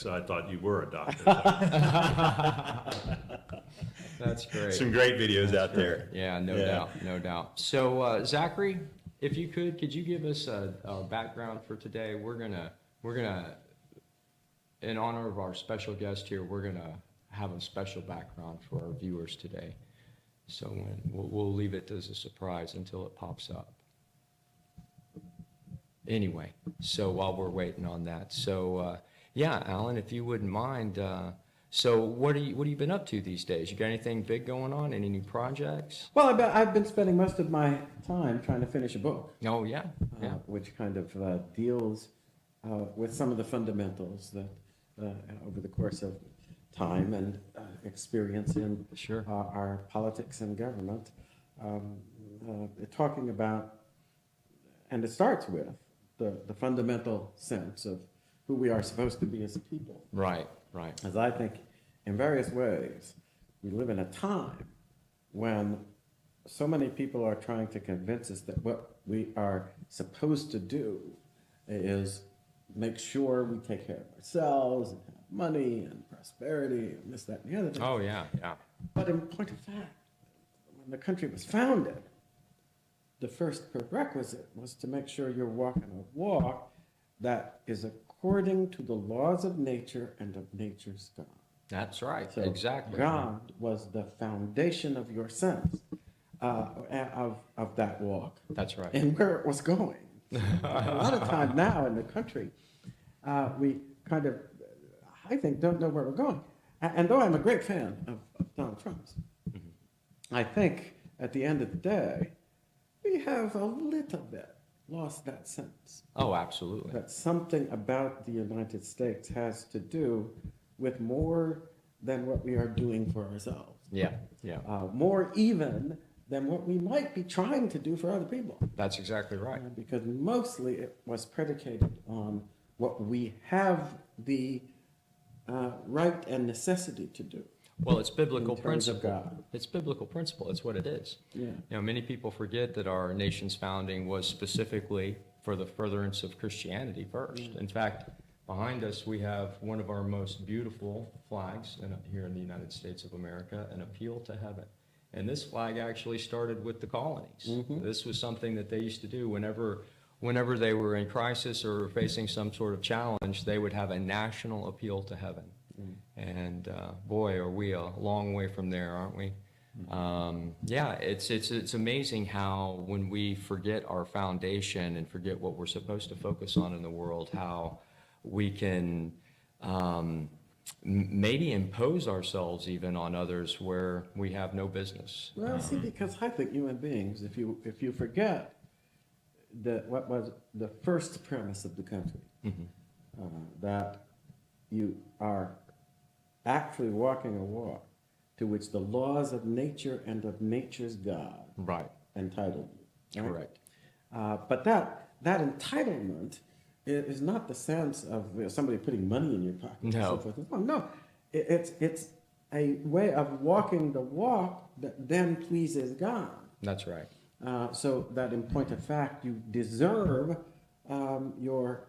so I thought you were a doctor. That's great. Some great videos out there. Yeah, no doubt, no doubt. So, Zachary, if you could you give us our background for today? We're gonna, in honor of our special guest here, we're gonna have a special background for our viewers today. So we'll leave it as a surprise until it pops up. Anyway, so while we're waiting on that, so yeah, Alan, if you wouldn't mind. So what have you been up to these days? You got anything big going on? Any new projects? Well, I've been spending most of my time trying to finish a book. Oh yeah, yeah. Which kind of deals with some of the fundamentals that over the course of time and experience in Sure. Our politics and government, talking about, and it starts with the fundamental sense of who we are supposed to be as a people. Right, right. As I think, in various ways, we live in a time when so many people are trying to convince us that what we are supposed to do is make sure we take care of ourselves and have money and prosperity and this, that, and the other thing. Oh yeah, yeah. But in point of fact, when the country was founded, the first prerequisite was to make sure you're walking a walk that is according to the laws of nature and of nature's God. That's right. So exactly. God was the foundation of your sense of that walk. That's right. And where it was going. A lot of time now in the country, we kind of, I think, don't know where we're going. And though I'm a great fan of Donald Trump's, I think at the end of the day, we have a little bit lost that sense. Oh, absolutely. That something about the United States has to do with more than what we are doing for ourselves. Yeah, yeah. More even than what we might be trying to do for other people. That's exactly right. Because mostly it was predicated on what we have the right and necessity to do. Well, it's biblical in terms of principle. God. It's biblical principle. It's what it is. Yeah. You know, many people forget that our nation's founding was specifically for the furtherance of Christianity first. In fact, behind us we have one of our most beautiful flags here in the United States of America, an appeal to heaven. And this flag actually started with the colonies. Mm-hmm. This was something that they used to do whenever they were in crisis or facing some sort of challenge. They would have a national appeal to heaven. And boy, are we a long way from there, aren't we? Yeah, it's amazing how when we forget our foundation and forget what we're supposed to focus on in the world, how we can maybe impose ourselves even on others where we have no business. Well, see, because I think human beings, if you forget what was the first premise of the country, that you are actually walking a walk to which the laws of nature and of nature's God entitled you. Right? Correct. But that entitlement is not the sense of somebody putting money in your pocket. No. And so forth. No, it's a way of walking the walk that then pleases God. That's right. So that in point of fact, you deserve your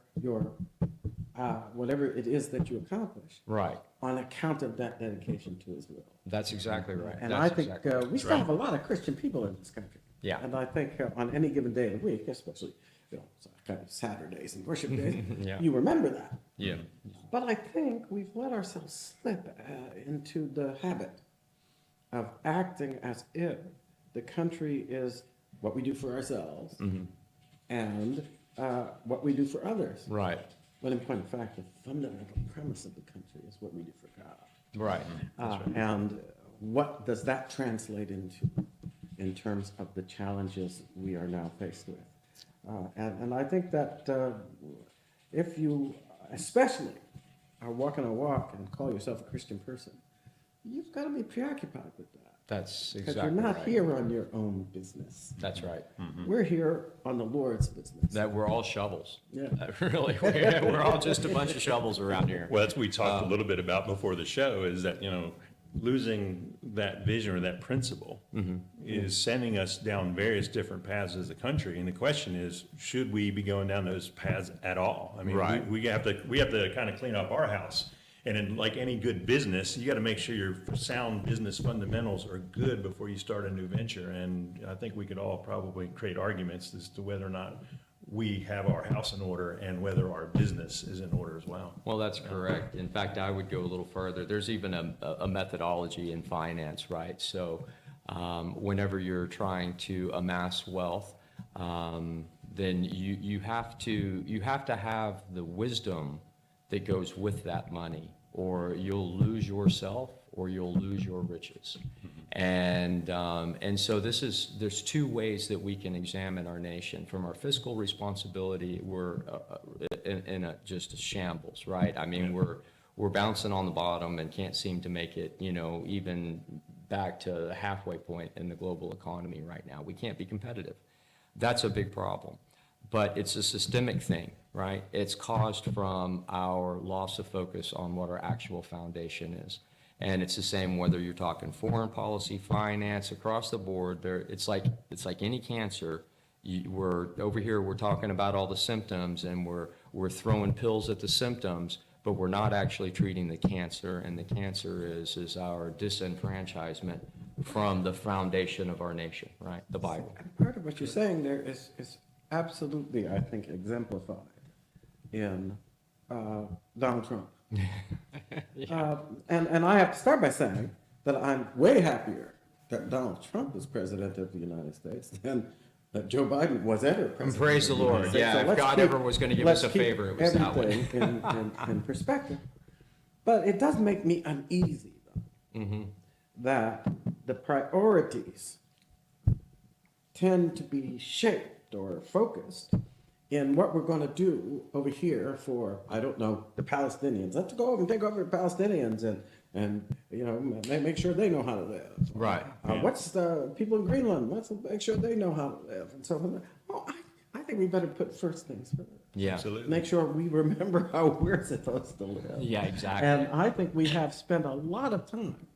whatever it is that you accomplish. Right. On account of that dedication to His will. That's exactly right. And That's I think exactly we still have a lot of Christian people in this country. Yeah. And I think on any given day of the week, especially kind of Saturdays and worship days, Yeah. you remember that. Yeah. But I think we've let ourselves slip into the habit of acting as if the country is what we do for ourselves and what we do for others. Right. When in point of fact, the fundamental premise of the country is what we do for God. Right. That's right. And what does that translate into in terms of the challenges we are now faced with? And I think that if you especially are walking a walk and call yourself a Christian person, you've got to be preoccupied with that. That's exactly Because you're not right. here on your own business. That's right. We're here on the Lord's business. That we're all shovels. Yeah. Really, we're all just a bunch of shovels around here. Well, that's what we talked a little bit about before the show, is that, losing that vision or that principle is sending us down various different paths as a country. And the question is, should we be going down those paths at all? I mean, Right. we have to kind of clean up our house And in like any good business, you got to make sure your sound business fundamentals are good before you start a new venture. And I think we could all probably create arguments as to whether or not we have our house in order and whether our business is in order as well. Well, that's correct. In fact, I would go a little further. There's even a methodology in finance, right? So whenever you're trying to amass wealth, then you have to have the wisdom that goes with that money, or you'll lose yourself or you'll lose your riches. And so there's two ways that we can examine our nation. From our fiscal responsibility, we're in just a shambles, right? I mean, we're bouncing on the bottom and can't seem to make it, even back to the halfway point in the global economy right now. We can't be competitive. That's a big problem. But it's a systemic thing, right? It's caused from our loss of focus on what our actual foundation is. And it's the same whether you're talking foreign policy, finance, across the board. It's like any cancer. We're over here, we're talking about all the symptoms, and we're throwing pills at the symptoms, but we're not actually treating the cancer. And the cancer is our disenfranchisement from the foundation of our nation, right? The Bible. And part of what you're saying there is absolutely, I think, exemplified in Donald Trump. And I have to start by saying that I'm way happier that Donald Trump is president of the United States than that Joe Biden was ever president. And praise the Lord. Yeah, So if God ever was going to give us a favor, it was that one. Everything in perspective. But it does make me uneasy, though, that the priorities tend to be shaped or focused in what we're going to do over here for, I don't know, the Palestinians. Let's go over and take over the Palestinians and make sure they know how to live. Right. What's the people in Greenland? Let's make sure they know how to live. And so on. Oh, I think we better put first things first. Yeah. Absolutely. Make sure we remember how we're supposed to live. Yeah, exactly. And I think we have spent a lot of time,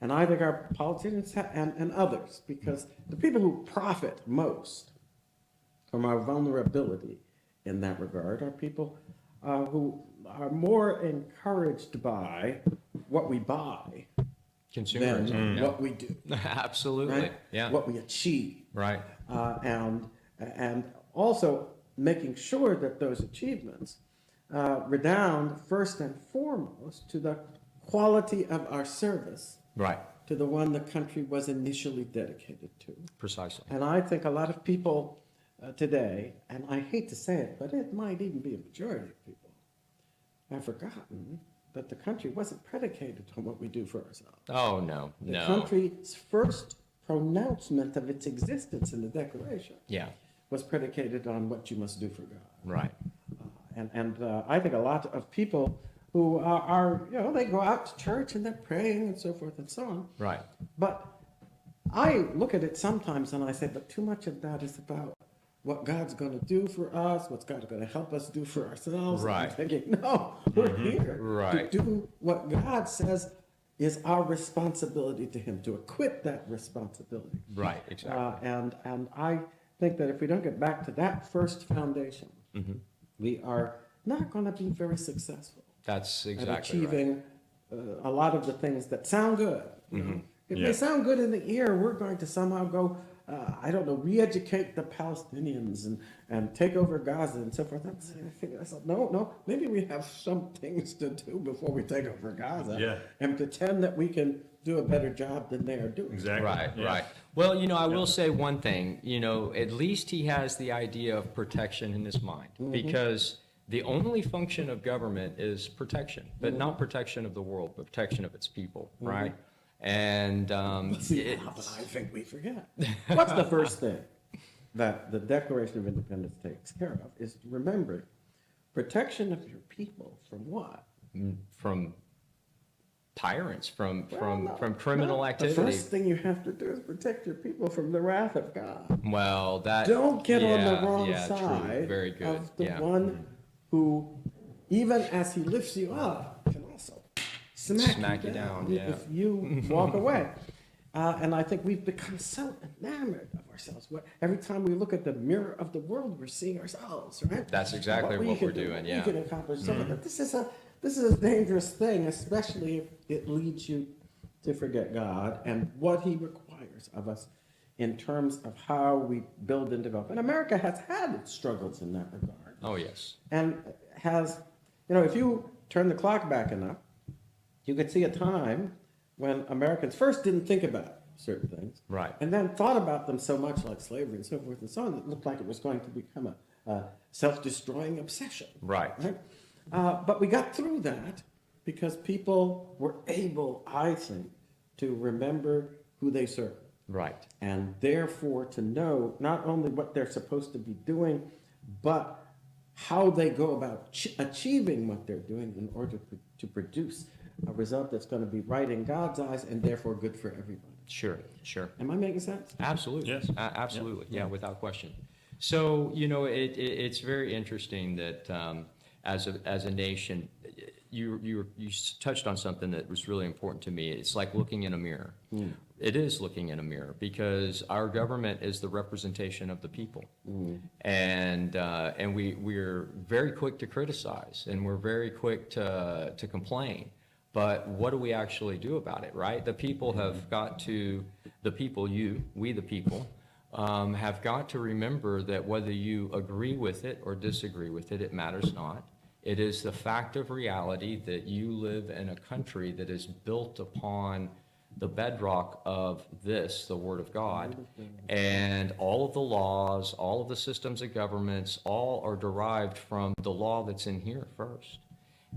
and I think our politicians and others, because the people who profit most from our vulnerability in that regard are people who are more encouraged by what we buy Consumers. than what we do. Absolutely. Right? Yeah. What we achieve. Right. And also making sure that those achievements redound first and foremost to the quality of our service, Right. to the one the country was initially dedicated to. Precisely. And I think a lot of people today, and I hate to say it, but it might even be a majority of people, have forgotten that the country wasn't predicated on what we do for ourselves. Oh, no. The country's first pronouncement of its existence in the Declaration Yeah. was predicated on what you must do for God. Right. And I think a lot of people who are, they go out to church and they're praying and so forth and so on. Right. But I look at it sometimes and I say, but too much of that is about what God's going to do for us, what's God going to help us do for ourselves. Right. And I'm thinking, no, we're here Right. to do what God says is our responsibility to Him, to acquit that responsibility. Right. Exactly. And I think that if we don't get back to that first foundation, we are not going to be very successful That's at exactly right. achieving a lot of the things that sound good. you know. If Yeah. they sound good in the ear, we're going to somehow go, re-educate the Palestinians and take over Gaza and so forth. I think to myself, no, maybe we have some things to do before we take over Gaza and pretend that we can do a better job than they are doing. Exactly. Right, Yeah. right. Well, I will say one thing, at least he has the idea of protection in his mind, because the only function of government is protection, but not protection of the world, but protection of its people, right? And See, but I think we forget. What's the first thing that the Declaration of Independence takes care of is remembering protection of your people from what? from tyrants, from criminal activity. The first thing you have to do is protect your people from the wrath of God. Well, that Don't get on the wrong true. side Very good. of the Yeah. one who, even as he lifts you up, can also smack you down yeah. if you walk away. And I think we've become so enamored of ourselves. Every time we look at the mirror of the world, we're seeing ourselves, right? That's exactly what we we're can do, doing, what yeah. we can accomplish. So this this is a dangerous thing, especially if it leads you to forget God and what he requires of us in terms of how we build and develop. And America has had its struggles in that regard. Oh, yes. And has, if you turn the clock back enough, you could see a time when Americans first didn't think about certain things. Right. And then thought about them so much, like slavery and so forth and so on, it looked like it was going to become a self-destroying obsession. Right. But we got through that because people were able, I think, to remember who they serve. Right. And therefore to know not only what they're supposed to be doing, but how they go about achieving what they're doing in order to produce a result that's going to be right in God's eyes and therefore good for everybody. Sure, sure. Am I making sense? Absolutely. Yes. Absolutely. Yeah, without question. So, it's very interesting that as a nation, you touched on something that was really important to me. It's like looking in a mirror. It is looking in a mirror because our government is the representation of the people, and we're very quick to criticize and we're very quick to complain. But what do we actually do about it, right? The people have got to, the people, we the people, have got to remember that whether you agree with it or disagree with it, it matters not. It is the fact of reality that you live in a country that is built upon the bedrock of this, the Word of God, and all of the laws, all of the systems of governments, all are derived from the law that's in here first.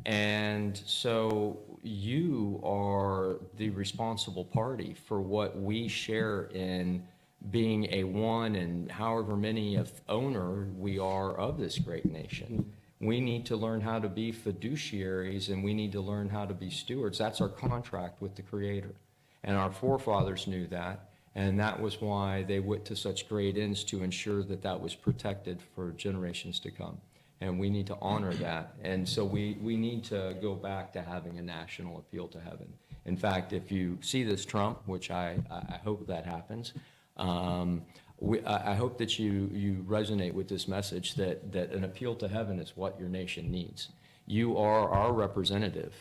And so you are the responsible party for what we share in being a one and however many of owner we are of this great nation. We need to learn how to be fiduciaries and we need to learn how to be stewards. That's our contract with the Creator. And our forefathers knew that. And that was why they went to such great ends to ensure that that was protected for generations to come. And we need to honor that. And so we need to go back to having a national appeal to heaven. In fact, if you see this Trump, which I hope that happens, I hope that you resonate with this message that an appeal to heaven is what your nation needs. You are our representative.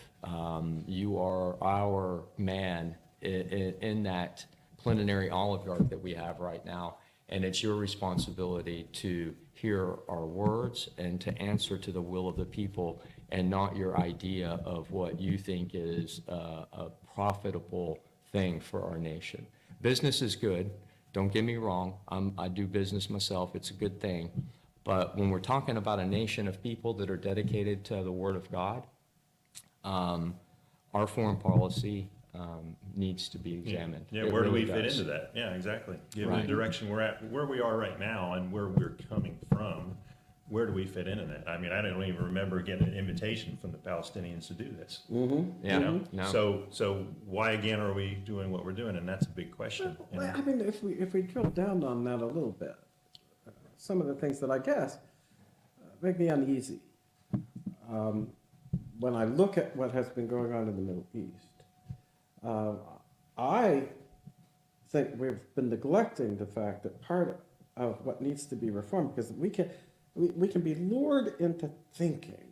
You are our man in that plenary oligarch that we have right now. And it's your responsibility to hear our words and to answer to the will of the people and not your idea of what you think is a profitable thing for our nation. Business is good. Don't get me wrong. I do business myself. It's a good thing. But when we're talking about a nation of people that are dedicated to the Word of God, our foreign policy needs to be examined. Yeah, It where do really we fit does. into that? Yeah, exactly. Given Right. the direction we're at, where we are right now and where we're coming from, where do we fit into that? I mean, I don't even remember getting an invitation from the Palestinians to do this. Yeah, no. So why again are we doing what we're doing? And that's a big question. you know? Well, I mean, if we drill down on that a little bit, some of the things that I guess make me uneasy when I look at what has been going on in the Middle East. I think we've been neglecting the fact that part of what needs to be reformed, because we can be lured into thinking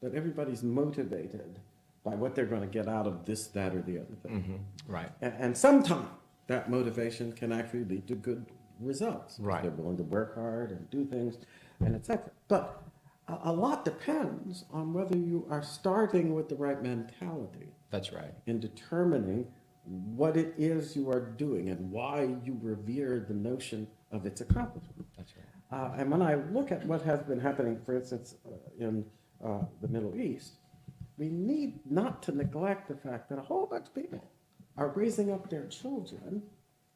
that everybody's motivated by what they're going to get out of this, that, or the other thing. Right. And sometimes that motivation can actually lead to good results. Right. They're willing to work hard and do things, and etc. But a lot depends on whether you are starting with the right mentality That's right. in determining what it is you are doing and why you revere the notion of its accomplishment. That's right. And when I look at what has been happening, for instance, in the Middle East, we need not to neglect the fact that a whole bunch of people are raising up their children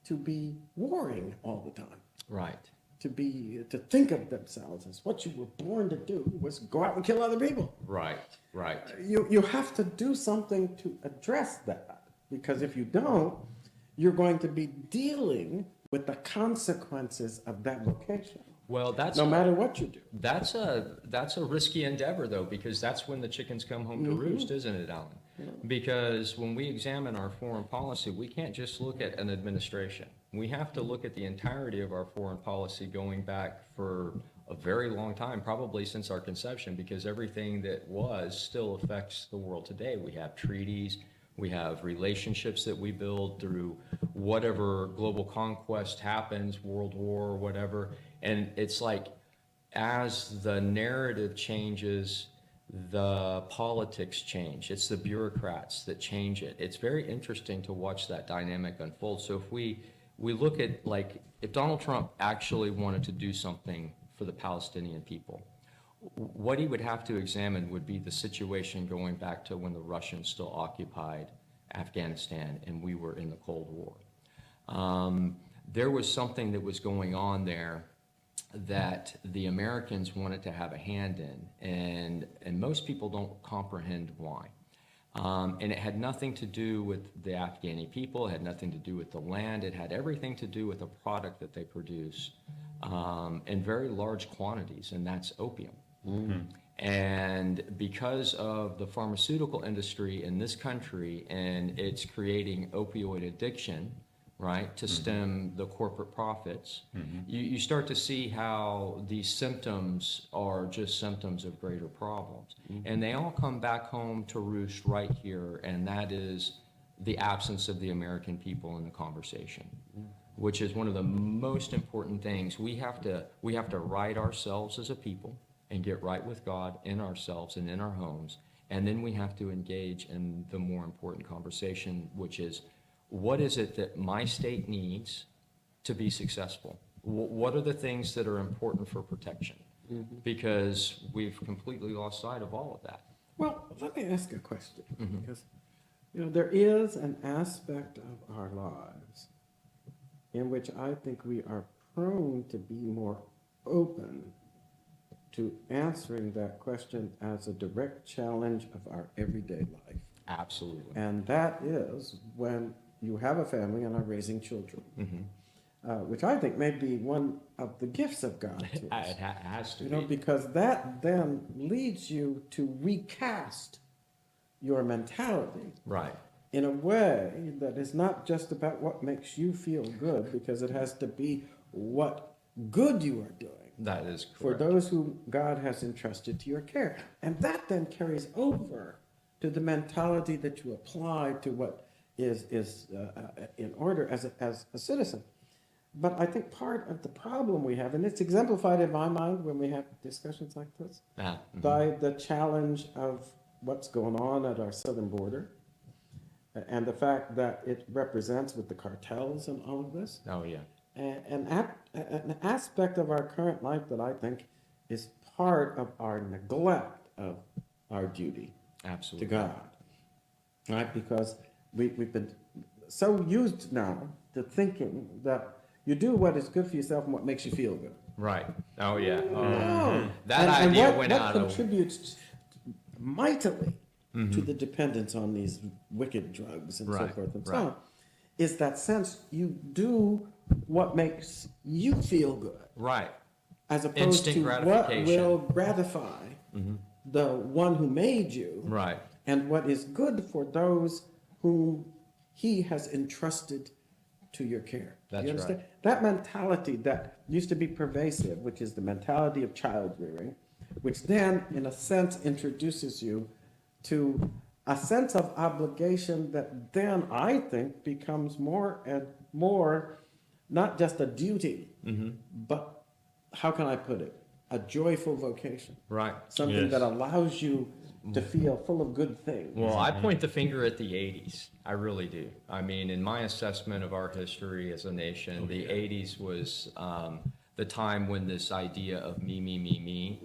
to be warring all the time, Right. to think of themselves as what you were born to do was go out and kill other people. Right. Right. You have to do something to address that, because if you don't, you're going to be dealing with the consequences of that vocation, Well, that's no matter what you do. That's a risky endeavor, though, because that's when the chickens come home to roost, isn't it, Alan? Because when we examine our foreign policy, we can't just look at an administration. We have to look at the entirety of our foreign policy going back for a very long time, probably since our conception, because everything that was still affects the world today. We have treaties, we have relationships that we build through whatever global conquest happens, world war, whatever. And it's like, as the narrative changes, the politics change. It's the bureaucrats that change it. It's very interesting to watch that dynamic unfold. So if we look at, like, if Donald Trump actually wanted to do something for the Palestinian people, what he would have to examine would be the situation going back to when the Russians still occupied Afghanistan and we were in the Cold War. There was something that was going on there that the Americans wanted to have a hand in, and most people don't comprehend why. And it had nothing to do with the Afghani people, it had nothing to do with the land, it had everything to do with a product that they produce in very large quantities, and that's opium. And because of the pharmaceutical industry in this country, and it's creating opioid addiction, right, to stem the corporate profits, you start to see how these symptoms are just symptoms of greater problems. And they all come back home to roost right here, and that is the absence of the American people in the conversation, which is one of the most important things. We have to right ourselves as a people and get right with God in ourselves and in our homes, and then we have to engage in the more important conversation, which is, what is it that my state needs to be successful? What are the things that are important for protection? Because we've completely lost sight of all of that. Well, let me ask a question, because, there is an aspect of our lives in which I think we are prone to be more open to answering that question as a direct challenge of our everyday life. Absolutely. And that is when you have a family and are raising children, which I think may be one of the gifts of God to us. It has to be. Because that then leads you to recast your mentality. Right. In a way that is not just about what makes you feel good, because it has to be what good you are doing. That is correct. For those whom God has entrusted to your care. And that then carries over to the mentality that you apply to what is in order as a citizen. But I think part of the problem we have, and it's exemplified in my mind when we have discussions like this, by the challenge of what's going on at our southern border, and the fact that it represents with the cartels and all of this. Oh, yeah. An aspect of our current life that I think is part of our neglect of our duty Absolutely. to God, right? Because we've been so used now to thinking that you do what is good for yourself and what makes you feel good. Right. Oh, yeah. No. That and idea what, went what out of... contributes mightily to the dependence on these wicked drugs and so Right, forth and so right. on, is that sense you do what makes you feel good, Right. as opposed Instant to what gratification. will gratify the one who made you, Right. and what is good for those whom he has entrusted to your care. That's you understand? right. That mentality that used to be pervasive, which is the mentality of child rearing, which then, in a sense, introduces you to a sense of obligation that then, I think, becomes more and more not just a duty, but how can I put it? A joyful vocation. Right. Something Yes. that allows you to feel full of good things. Well, I point the finger at the 80s. I really do. I mean, in my assessment of our history as a nation, the 80s was the time when this idea of me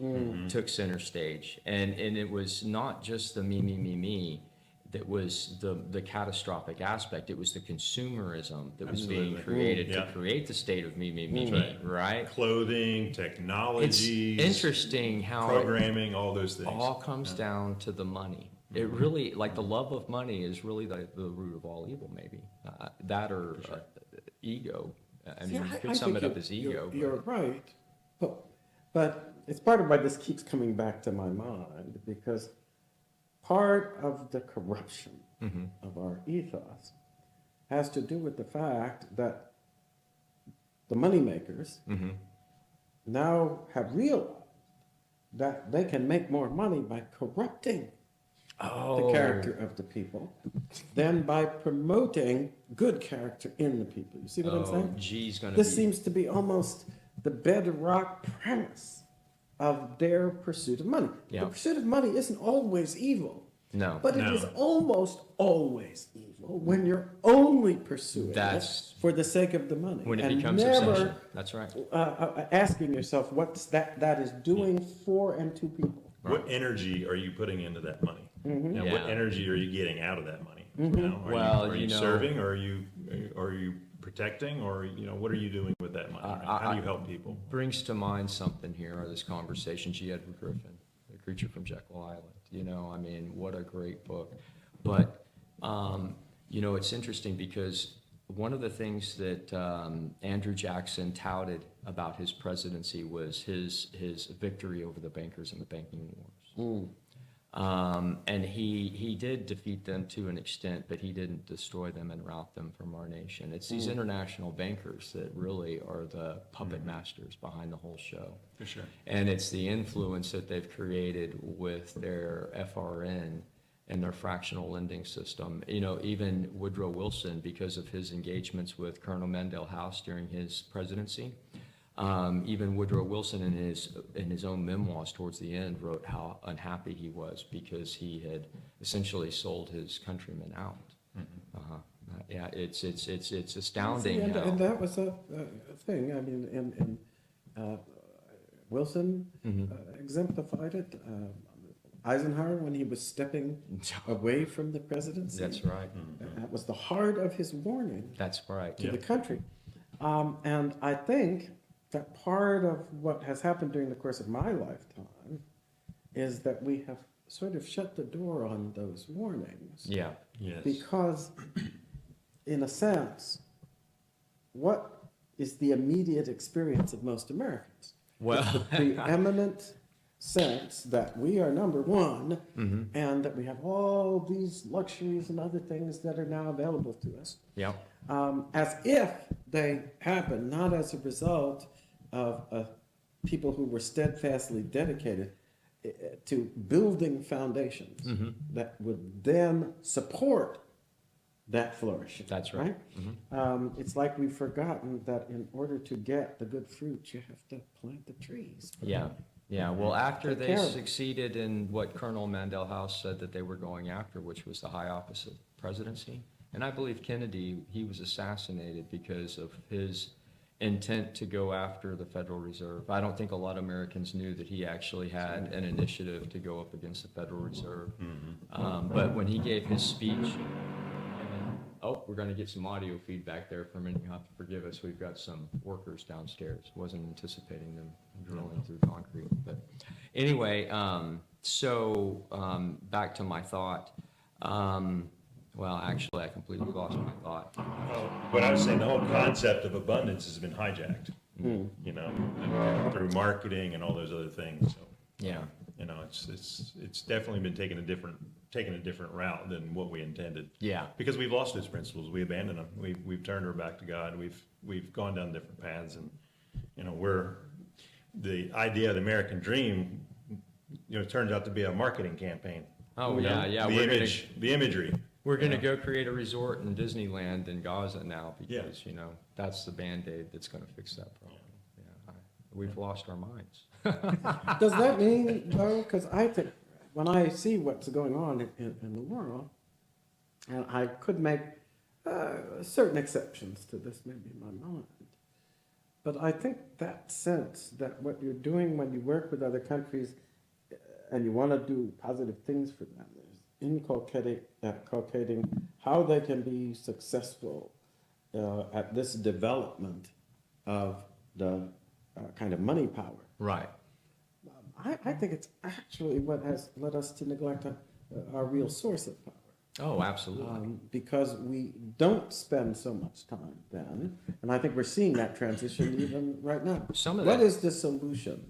took center stage. And it was not just the me that was the catastrophic aspect. It was the consumerism that was being Absolutely. created Yeah. to create the state of me, right. right? Clothing, It's technology, interesting how programming, all those it things. all comes down to the money. It really, like, the love of money is really the root of all evil, maybe. That or ego. I mean, you could sum think it up as ego. You're right, but it's part of why this keeps coming back to my mind, because part of the corruption of our ethos has to do with the fact that the moneymakers now have realized that they can make more money by corrupting the character of the people than by promoting good character in the people. You see what I'm saying? G's gonna This be, seems to be almost the bedrock premise of their pursuit of money. Yeah. The pursuit of money isn't always evil, no, but it No. is almost always evil when you're only pursuing That's- it for the sake of the money. when it and becomes never obsession. That's right. asking yourself what's that is doing for and to people. What energy are you putting into that money? And what Yeah. energy are you getting out of that money? You know, Well, are you you know- serving, or are you protecting, or, you know, what are you doing with that money? How do you help people? Brings to mind something here, or this conversation, G. Edward Griffin, The Creature from Jekyll Island. You know, I mean, what a great book. But, you know, it's interesting because one of the things that Andrew Jackson touted about his presidency was his victory over the bankers in the banking wars. And he did defeat them to an extent, but he didn't destroy them and rout them from our nation. It's these international bankers that really are the puppet masters behind the whole show. For sure. And it's the influence that they've created with their FRN and their fractional lending system. You know, even Woodrow Wilson, because of his engagements with Colonel Mandel House during his presidency, even Woodrow Wilson in his own memoirs towards the end wrote how unhappy he was because he had essentially sold his countrymen out. Yeah, it's astounding. And, how- and that was a thing. I mean, Wilson exemplified it. Eisenhower, when he was stepping away from the presidency, That's right. that was the heart of his warning That's right. to the country. And I think that part of what has happened during the course of my lifetime is that we have sort of shut the door on those warnings. Yeah. Yes. Because, in a sense, what is the immediate experience of most Americans? Well, It's the preeminent sense that we are number one and that we have all these luxuries and other things that are now available to us. yeah. As if they happen not as a result of people who were steadfastly dedicated to building foundations that would then support that flourishing. That's right. It's like we've forgotten that in order to get the good fruit, you have to plant the trees. Yeah. Yeah, well, after Take they care of it. succeeded in what Colonel Mandel House said that they were going after, which was the high office of presidency, and I believe Kennedy, he was assassinated because of his intent to go after the Federal Reserve. I don't think a lot of Americans knew that he actually had an initiative to go up against the Federal Reserve. But when he gave his speech, oh, we're going to get some audio feedback there for a minute. You'll have to forgive us. We've got some workers downstairs. Wasn't anticipating them drilling through concrete. But anyway, back to my thought. Well, actually, I completely lost my thought. But I was saying the whole concept of abundance has been hijacked, you know, through marketing and all those other things. So, Yeah. you know, it's definitely been taking a different route than what we intended. Yeah. Because we've lost those principles, we abandoned them, we've turned our back to God, we've gone down different paths, and, you know, the idea of the American dream, you know, turns out to be a marketing campaign. Oh, You know, yeah. the imagery. We're going to go create a resort in Disneyland in Gaza now Yeah. because, you know, that's the Band-Aid that's going to fix that problem. Yeah. We've lost our minds. Does that mean, though, because I think when I see what's going on in the world, and I could make certain exceptions to this maybe in my mind, but I think that sense that what you're doing when you work with other countries and you want to do positive things for them is inculcating how they can be successful at this development of the kind of money power. Right. I think it's actually what has led us to neglect our real source of power. Oh, absolutely. Because we don't spend so much time then, and I think we're seeing that transition even right now. What is the solution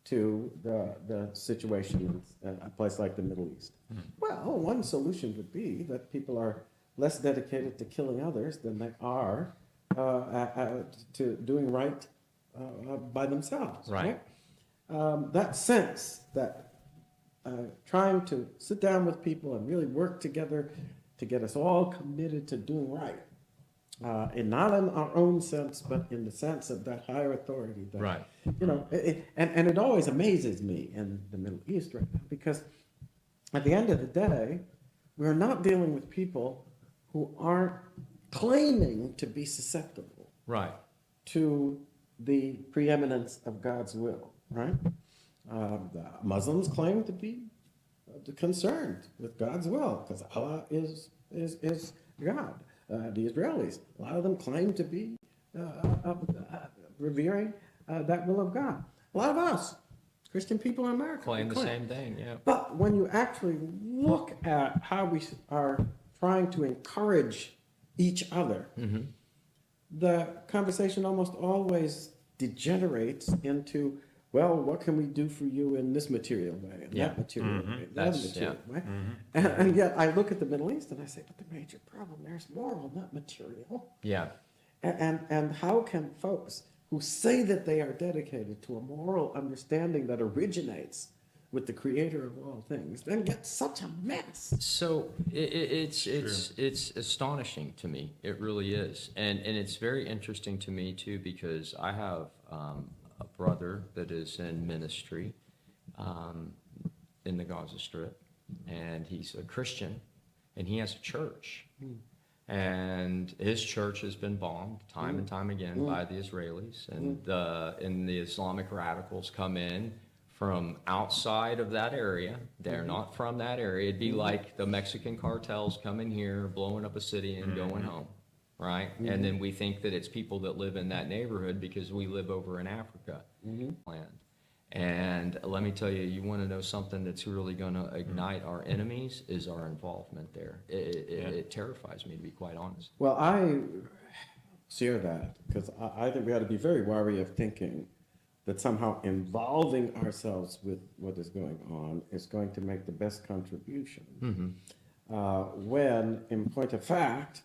to the situation in a place like the Middle East? Well, one solution would be that people are less dedicated to killing others than they are to doing right by themselves. Right. That sense that trying to sit down with people and really work together to get us all committed to doing right, and not in our own sense, but in the sense of that higher authority. That, Right. You know, and it always amazes me in the Middle East right now, because at the end of the day, we're not dealing with people who aren't claiming to be susceptible Right. to the preeminence of God's will, right? The Muslims claim to be concerned with God's will because Allah is God. The Israelis, a lot of them claim to be revering that will of God. A lot of us, Christian people in America, Claim we the same thing, yeah. But when you actually look at how we are trying to encourage each other, the conversation almost always degenerates into, well, what can we do for you in this material way, and Yeah. that material way, that That's- material yeah. way? And yet I look at the Middle East and I say, but the major problem there is moral, not material. Yeah. And how can folks who say that they are dedicated to a moral understanding that originates with the creator of all things then get such a mess? So it's astonishing to me. It really is, and it's very interesting to me too, because I have a brother that is in ministry in the Gaza Strip, and he's a Christian, and he has a church, and his church has been bombed time and time again by the Israelis, and the Islamic radicals come in from outside of that area. They're not from that area. It'd be like the Mexican cartels coming here, blowing up a city and going home, right? And then we think that it's people that live in that neighborhood because we live over in Africa land. And let me tell you, you want to know something that's really going to ignite our enemies is our involvement there. It terrifies me, to be quite honest. Well, I share that because I think we ought to be very wary of thinking that somehow involving ourselves with what is going on is going to make the best contribution. When, in point of fact,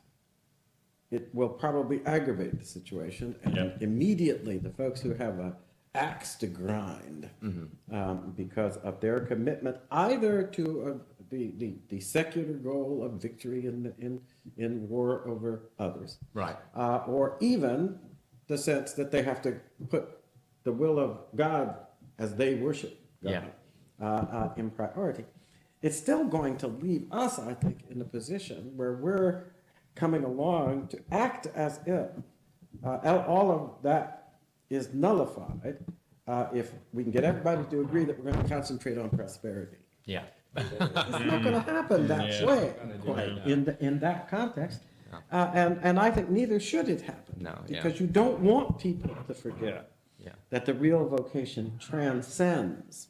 it will probably aggravate the situation, and immediately the folks who have an axe to grind because of their commitment either to the secular goal of victory in war over others, Right. Or even the sense that they have to put the will of God as they worship God in priority. It's still going to leave us, I think, in a position where we're coming along to act as if all of that is nullified if we can get everybody to agree that we're going to concentrate on prosperity. Yeah. It's not going to happen that way quite in that context. And I think neither should it happen. No, because you don't want people to forget that the real vocation transcends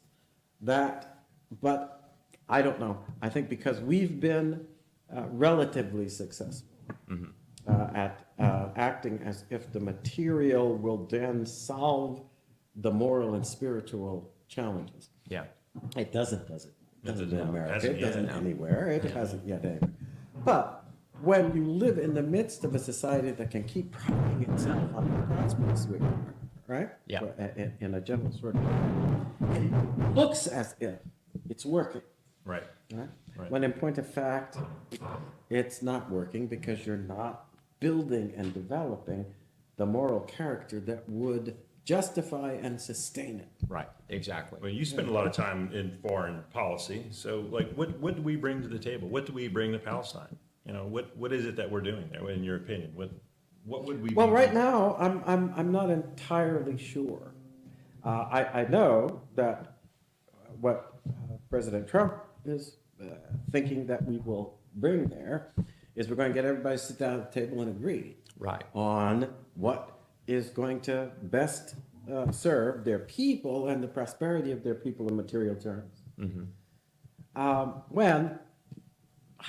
that. But I don't know. I think because we've been relatively successful at acting as if the material will then solve the moral and spiritual challenges. Yeah. It doesn't, does it? It doesn't in No, America. hasn't It yet, doesn't no. anywhere. It hasn't yet anywhere. But when you live in the midst of a society that can keep propping itself on the prosperous we are, right? Yeah. In a general sort of way, it looks as if it's working. Right. Right? Right. When in point of fact, it's not working because you're not building and developing the moral character that would justify and sustain it. Right. Exactly. Well, you spend a lot of time in foreign policy, so like, what do we bring to the table? What do we bring to Palestine? You know, what is it that we're doing there, in your opinion? What would we? Well, be right doing? now, I'm not entirely sure. I know that what President Trump is thinking that we will bring there is we're going to get everybody to sit down at the table and agree Right. on what is going to best serve their people and the prosperity of their people in material terms. How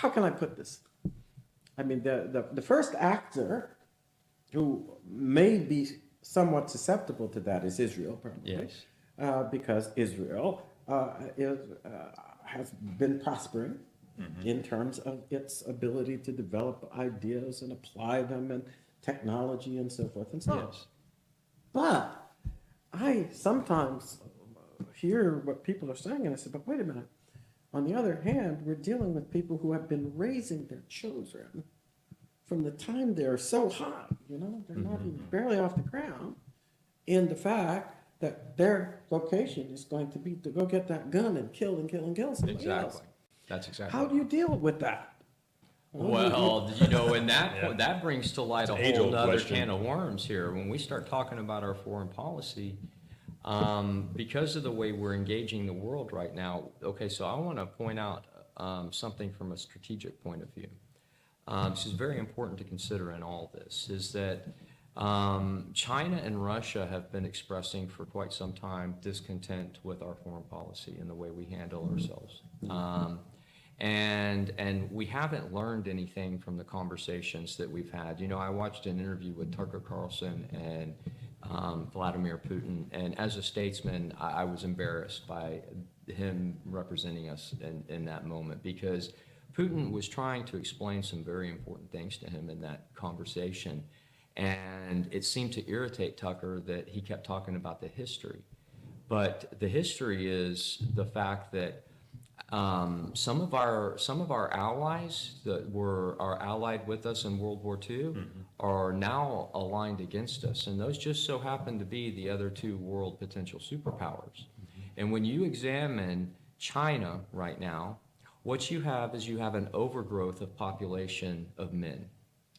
can I put this? I mean, the first actor who may be somewhat susceptible to that is Israel, probably. Yes. Because Israel has been prospering in terms of its ability to develop ideas and apply them and technology and so forth and so on. Yes. But I sometimes hear what people are saying, and I say, but wait a minute. On the other hand, we're dealing with people who have been raising their children from the time they're so hot, you know, they're not even barely off the ground, in the fact that their vocation is going to be to go get that gun and kill somebody else. Exactly. That's exactly. How do you deal with that? Well, you know, and that brings to light a It's an whole age-old other question. can of worms here. When we start talking about our foreign policy, because of the way we're engaging the world right now, okay, so I want to point out something from a strategic point of view. This is very important to consider in all this, is that China and Russia have been expressing for quite some time discontent with our foreign policy and the way we handle ourselves. And we haven't learned anything from the conversations that we've had. You know, I watched an interview with Tucker Carlson and Vladimir Putin, and as a statesman, I was embarrassed by him representing us in that moment, because Putin was trying to explain some very important things to him in that conversation, and it seemed to irritate Tucker that he kept talking about the history. But the history is the fact that some of our allies that are allied with us in World War II are now aligned against us, and those just so happen to be the other two world potential superpowers. And when you examine China right now, what you have is you have an overgrowth of population of men,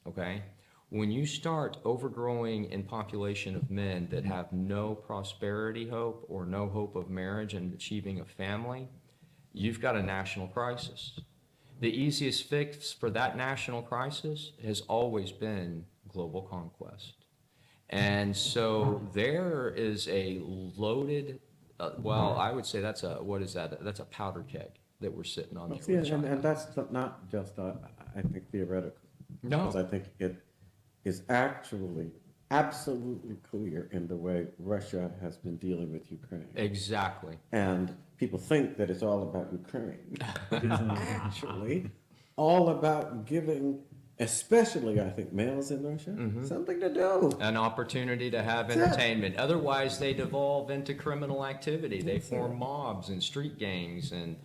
okay? When you start overgrowing in population of men that have no prosperity hope or no hope of marriage and achieving a family, you've got a national crisis. The easiest fix for that national crisis has always been global conquest. And so there is a loaded, well, I would say that's what is that? That's a powder keg that we're sitting on there. See, with China. and that's not just, I think, theoretical. No. Because I think it is actually absolutely clear in the way Russia has been dealing with Ukraine. Exactly. And people think that it's all about Ukraine. But it's actually all about giving, especially, I think, males in Russia, something to do. An opportunity to have That's it. entertainment. Otherwise, they devolve into criminal activity. They form mobs and street gangs. And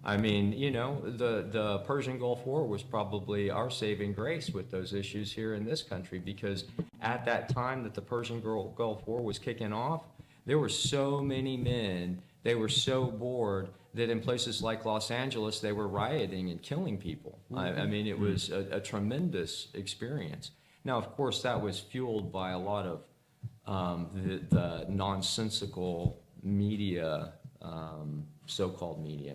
I mean, you know, the Persian Gulf War was probably our saving grace with those issues here in this country, because at that time that the Persian Gulf War was kicking off, there were so many men, they were so bored that in places like Los Angeles, they were rioting and killing people. I mean, it was a tremendous experience. Now, of course, that was fueled by a lot of the nonsensical media, so-called media,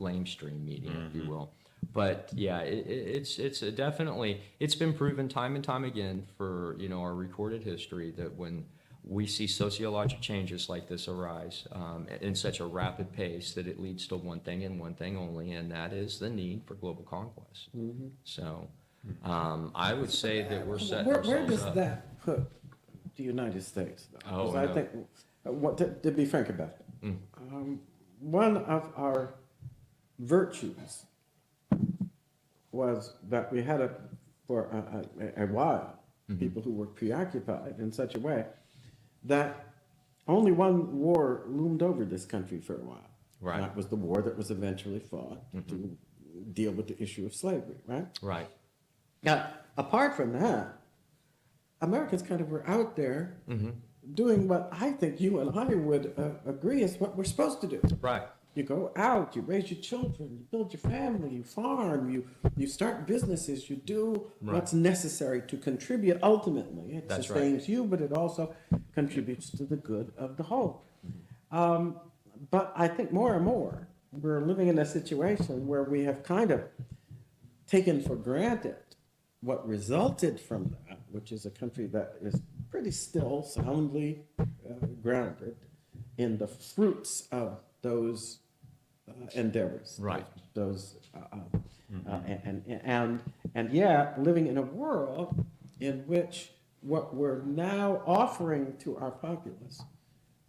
lamestream media, if you will. But yeah, it's definitely, it's been proven time and time again for, you know, our recorded history that when we see sociologic changes like this arise in such a rapid pace, that it leads to one thing and one thing only, and that is the need for global conquest. So I would say that we're setting Where ourselves does up. that put the United States, though? Oh, 'Cause I no. think, to be frank about it, one of our virtues was that we had for a while people who were preoccupied in such a way that only one war loomed over this country for a while. Right. And that was the war that was eventually fought to deal with the issue of slavery, right? Right. Now, apart from that, Americans kind of were out there doing what I think you and I would agree is what we're supposed to do. Right. You go out, you raise your children, you build your family, you farm, you start businesses, you do what's necessary to contribute ultimately. It That's sustains you, but it also contributes to the good of the whole. But I think more and more, we're living in a situation where we have kind of taken for granted what resulted from that, which is a country that is pretty still, soundly grounded in the fruits of those endeavors, Right. Those, and yet living in a world in which what we're now offering to our populace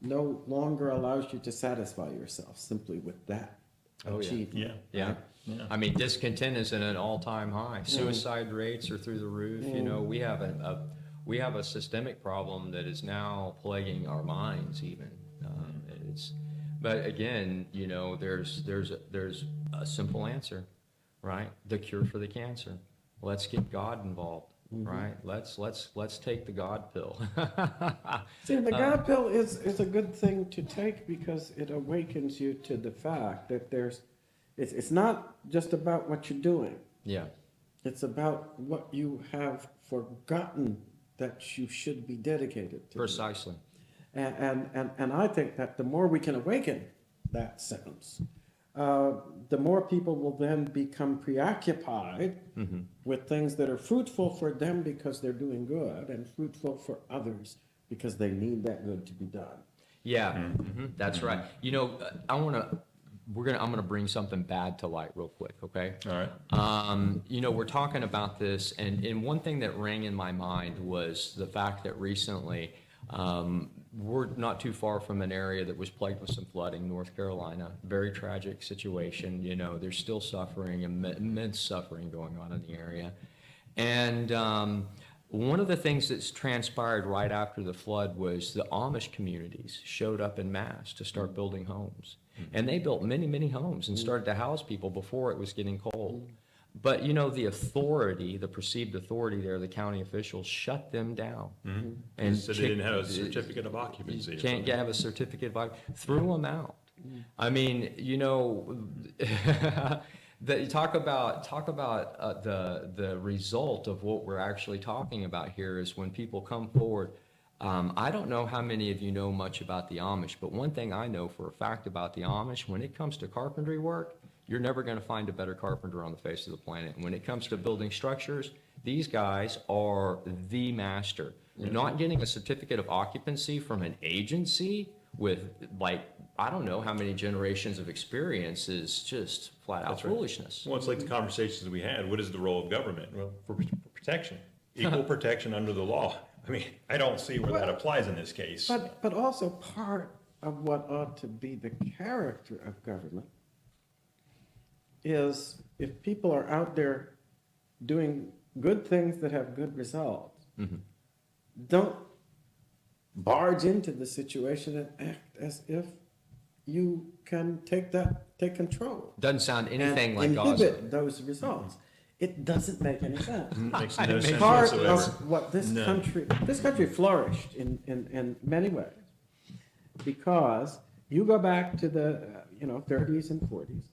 no longer allows you to satisfy yourself simply with that achievement. Yeah. I mean, discontent is at an all-time high. Suicide rates are through the roof. You know, we have we have a systemic problem that is now plaguing our minds even. It's, but again, you know, there's a simple answer, right? The cure for the cancer. Let's get God involved, right? Let's take the God pill. See, the God pill is a good thing to take because it awakens you to the fact that it's not just about what you're doing. Yeah. It's about what you have forgotten that you should be dedicated to. Precisely. And I think that the more we can awaken that sense, the more people will then become preoccupied with things that are fruitful for them because they're doing good and fruitful for others because they need that good to be done. Yeah, that's right. You know, I'm gonna bring something bad to light real quick, okay? All right. You know, we're talking about this, and one thing that rang in my mind was the fact that recently, we're not too far from an area that was plagued with some flooding, North Carolina. Very tragic situation. You know, there's still suffering, immense suffering going on in the area. And one of the things that's transpired right after the flood was the Amish communities showed up en masse to start building homes. And they built many, many homes and started to house people before it was getting cold. But, you know, the authority, the perceived authority there, the county officials shut them down. And so they didn't have a certificate of occupancy. You can't have a certificate of occupancy. Threw them out. I mean, you know, talk about the result of what we're actually talking about here is when people come forward. I don't know how many of you know much about the Amish, but one thing I know for a fact about the Amish, when it comes to carpentry work, you're never going to find a better carpenter on the face of the planet. And when it comes to building structures, these guys are the master. Not getting a certificate of occupancy from an agency with, like, I don't know how many generations of experience is just flat out foolishness. Well, it's like the conversations that we had. What is the role of government? Well, for protection, equal protection under the law. I mean, I don't see where that applies in this case. But also part of what ought to be the character of government is if people are out there doing good things that have good results, don't barge into the situation and act as if you can take control. Doesn't sound anything and like inhibit awesome. those results. It doesn't make any sense. Makes no sense Part whatsoever. of what this country flourished in many ways because you go back to the 30s and 40s,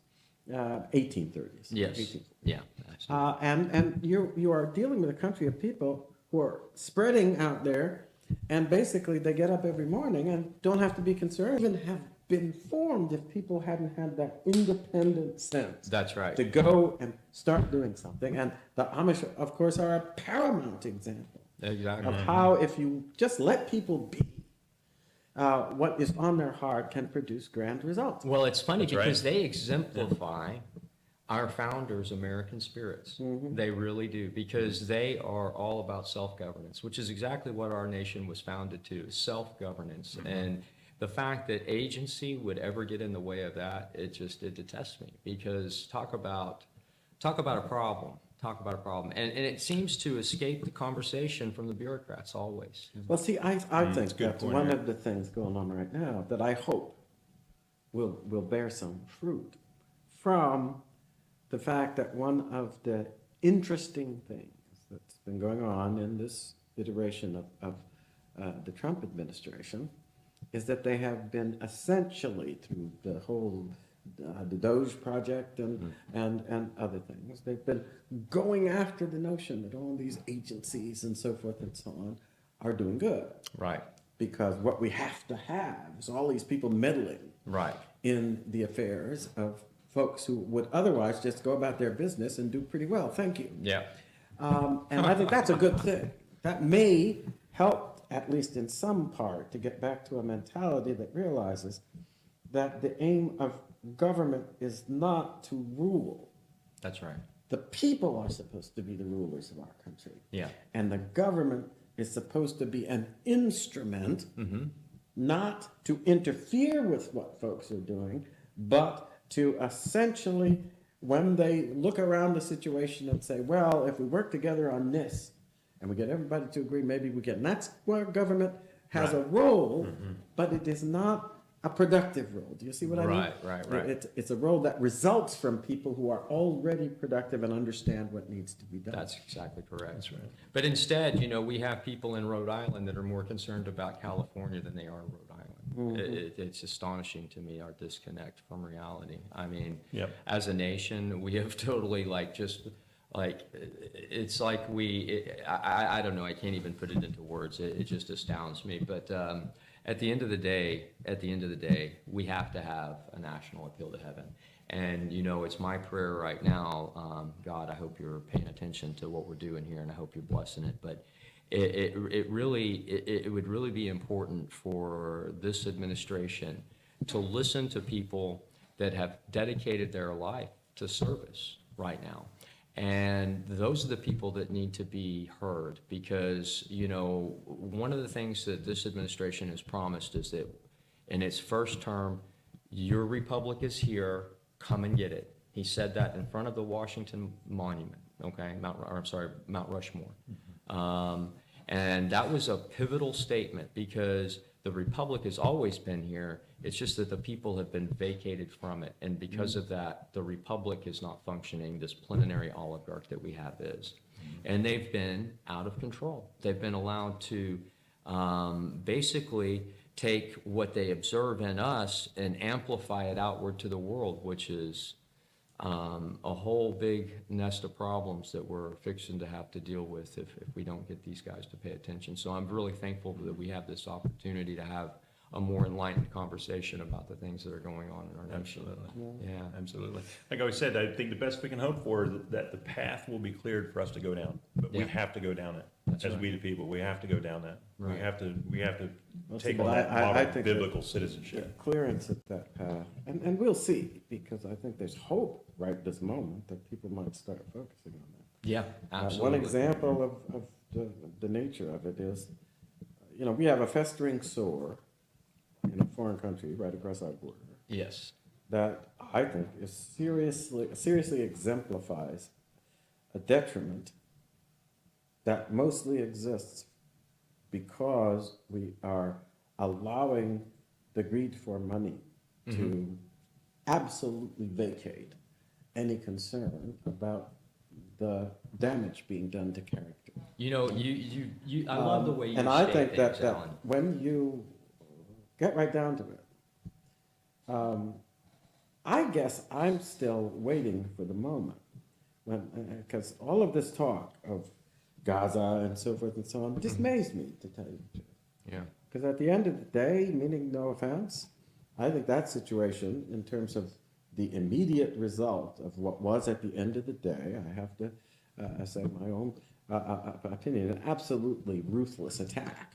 1830s. Yes. 1840s. Yeah. And you are dealing with a country of people who are spreading out there, and basically they get up every morning and don't have to be concerned, even have been formed if people hadn't had that independent sense. That's right. To go and start doing something. And the Amish, of course, are a paramount example Exactly. of how if you just let people be, what is on their heart can produce grand results. Well, it's funny That's right. because they exemplify our founders' American spirits. They really do, because they are all about self-governance, which is exactly what our nation was founded to, self-governance. And the fact that agency would ever get in the way of that, it detests me, because talk about a problem. And it seems to escape the conversation from the bureaucrats always. Well, see, I think a good that's point one here. of the things going on right now that I hope will bear some fruit from the fact that one of the interesting things that's been going on in this iteration of the Trump administration is that they have been essentially through the whole the Doge project and other things. They've been going after the notion that all these agencies and so forth and so on are doing good. Right. Because what we have to have is all these people meddling Right. in the affairs of folks who would otherwise just go about their business and do pretty well. Thank you. Yeah. And I think that's a good thing. That may help, at least in some part, to get back to a mentality that realizes that the aim of government is not to rule. That's right. The people are supposed to be the rulers of our country. Yeah. And the government is supposed to be an instrument, not to interfere with what folks are doing, but to essentially, when they look around the situation and say, well, if we work together on this, and we get everybody to agree, maybe we get, and that's where government has a role, but it is not a productive role. Do you see what I mean? Right. It's a role that results from people who are already productive and understand what needs to be done. That's exactly correct. That's right. But instead, you know, we have people in Rhode Island that are more concerned about California than they are Rhode Island. It's astonishing to me, our disconnect from reality. I mean, as a nation, we have totally it's like I don't know, I can't even put it into words. It just astounds me. But at the end of the day, we have to have a national appeal to heaven. And, you know, it's my prayer right now, God, I hope you're paying attention to what we're doing here, and I hope you're blessing it. But it would really be important for this administration to listen to people that have dedicated their life to service right now. And those are the people that need to be heard, because, you know, one of the things that this administration has promised is that in its first term, your republic is here, come and get it. He said that in front of the Washington Monument, okay, Mount Rushmore. And that was a pivotal statement, because the republic has always been here. It's just that the people have been vacated from it. And because of that, the republic is not functioning. This plenary oligarch that we have is. And they've been out of control. They've been allowed to basically take what they observe in us and amplify it outward to the world, which is a whole big nest of problems that we're fixing to have to deal with if we don't get these guys to pay attention. So I'm really thankful that we have this opportunity to have a more enlightened conversation about the things that are going on in our nation. Absolutely. Yeah. Absolutely. Like I always said, I think the best we can hope for is that the path will be cleared for us to go down, but we have to go down it. That's as right. we the people, we have to go down that. Right. We have to take But on that model I of think biblical citizenship. clearance at that path, and we'll see, because I think there's hope right this moment that people might start focusing on that. Yeah, absolutely. One example of the nature of it is, you know, we have a festering sore in a foreign country right across our border Yes. that I think is seriously exemplifies a detriment that mostly exists because we are allowing the greed for money to absolutely vacate any concern about the damage being done to character. You know, I love the way you and state I think things, that Alan. when you get right down to it, I guess I'm still waiting for the moment when, because all of this talk of Gaza and so forth and so on dismays me, to tell you the truth. Yeah. Because at the end of the day, meaning no offense, I think that situation, in terms of the immediate result of what was at the end of the day, I have to say my own opinion, an absolutely ruthless attack,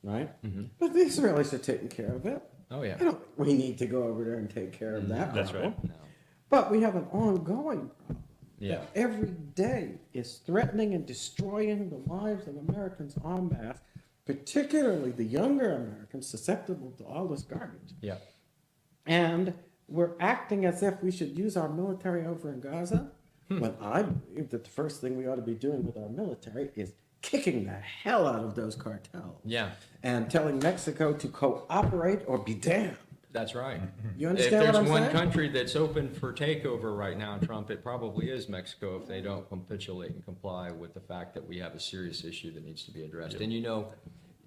right? But the Israelis are taking care of it. Oh, yeah. We need to go over there and take care of that That's problem. right. No. But we have an ongoing problem Yeah. that every day is threatening and destroying the lives of Americans en masse, particularly the younger Americans susceptible to all this garbage. Yeah. And we're acting as if we should use our military over in Gaza, when I believe that the first thing we ought to be doing with our military is kicking the hell out of those cartels. Yeah. And telling Mexico to cooperate or be damned. That's right. You If understand there's what I'm one saying? country that's open for takeover right now, Trump, it probably is Mexico if they don't capitulate and comply with the fact that we have a serious issue that needs to be addressed. And you know,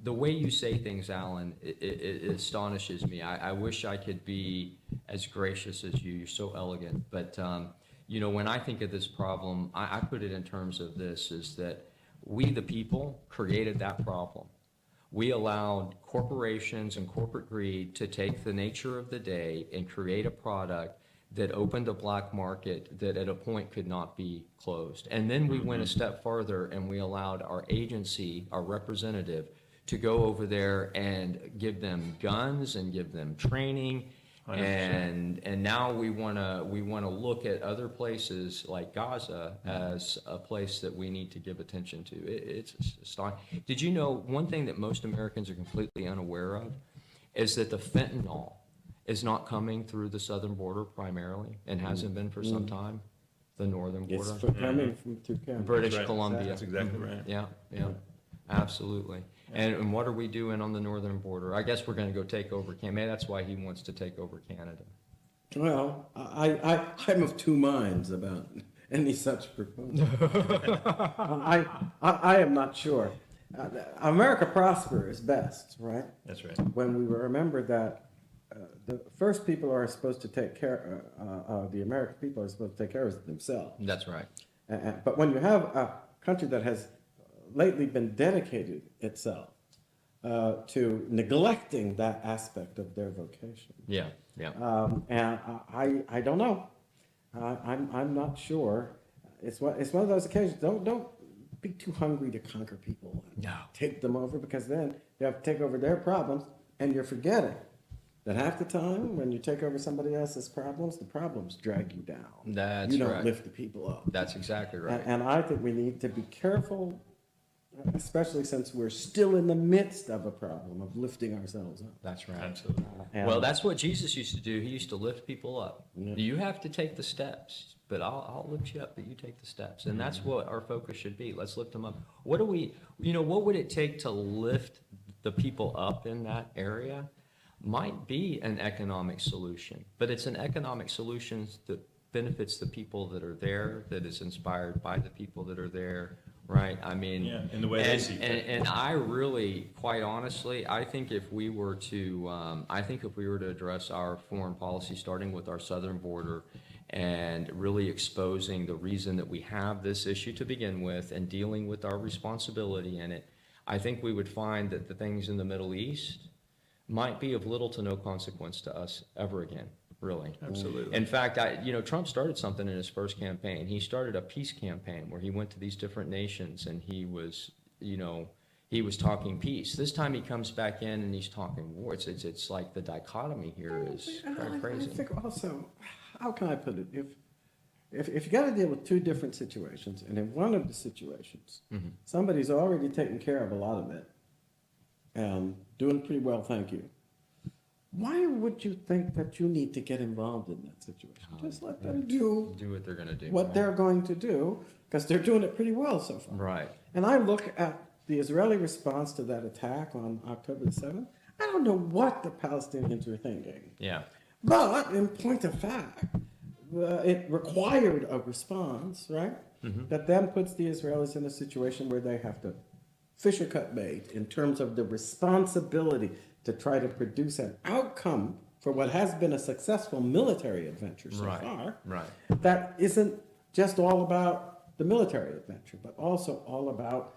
the way you say things, Alan, it astonishes me. I wish I could be as gracious as you. You're so elegant. But, you know, when I think of this problem, I put it in terms of this, is that we, the people, created that problem. We allowed corporations and corporate greed to take the nature of the day and create a product that opened a black market that at a point could not be closed. And then we went a step further and we allowed our agency, our representative, to go over there and give them guns and give them training. 100%. And now we want to look at other places like Gaza as a place that we need to give attention to. It's astonishing. Did you know one thing that most Americans are completely unaware of is that the fentanyl is not coming through the southern border primarily and hasn't been for some time? The northern It's border, coming from through Canada. British That's right. Columbia. That's exactly right. Yeah, yeah, absolutely. And what are we doing on the northern border? I guess we're going to go take over Canada. Maybe that's why he wants to take over Canada. Well, I'm of two minds about any such proposal. I am not sure. America prospers best, right? That's right. When we remember that the first people are supposed to take care, the American people are supposed to take care of themselves. That's right. But when you have a country that has lately been dedicated itself to neglecting that aspect of their vocation, Yeah, yeah. and I don't know. I'm not sure. It's one of those occasions. Don't be too hungry to conquer people. And No. take them over, because then you have to take over their problems, and you're forgetting that half the time when you take over somebody else's problems, the problems drag you down. That's you don't right. lift the people up. That's exactly right. And I think we need to be careful, especially since we're still in the midst of a problem of lifting ourselves up. That's right. Absolutely. And- Well, that's what Jesus used to do. He used to lift people up. Yeah. You have to take the steps, but I'll lift you up, but you take the steps. And that's what our focus should be. Let's lift them up. What would it take to lift the people up in that area? Might be an economic solution, but it's an economic solution that benefits the people that are there, that is inspired by the people that are there, right? I mean, Yeah, in the way they see fit. and I really, quite honestly, I think if we were to address our foreign policy, starting with our southern border, and really exposing the reason that we have this issue to begin with, and dealing with our responsibility in it, I think we would find that the things in the Middle East might be of little to no consequence to us ever again, really. Absolutely. In fact, Trump started something in his first campaign. He started a peace campaign where he went to these different nations and he was talking peace. This time he comes back in and he's talking war. It's like the dichotomy here is crazy. I think also, how can I put it? If you got to deal with two different situations, and in one of the situations, somebody's already taken care of a lot of it, and doing pretty well, thank you. Why would you think that you need to get involved in that situation? Just let them do what they're going to do. what right? they're going to do, because they're doing it pretty well so far. Right. And I look at the Israeli response to that attack on October the 7th. I don't know what the Palestinians were thinking. Yeah. But in point of fact, it required a response, right? That then puts the Israelis in a situation where they have to fish or cut bait in terms of the responsibility to try to produce an outcome for what has been a successful military adventure so far. Right. That isn't just all about the military adventure, but also all about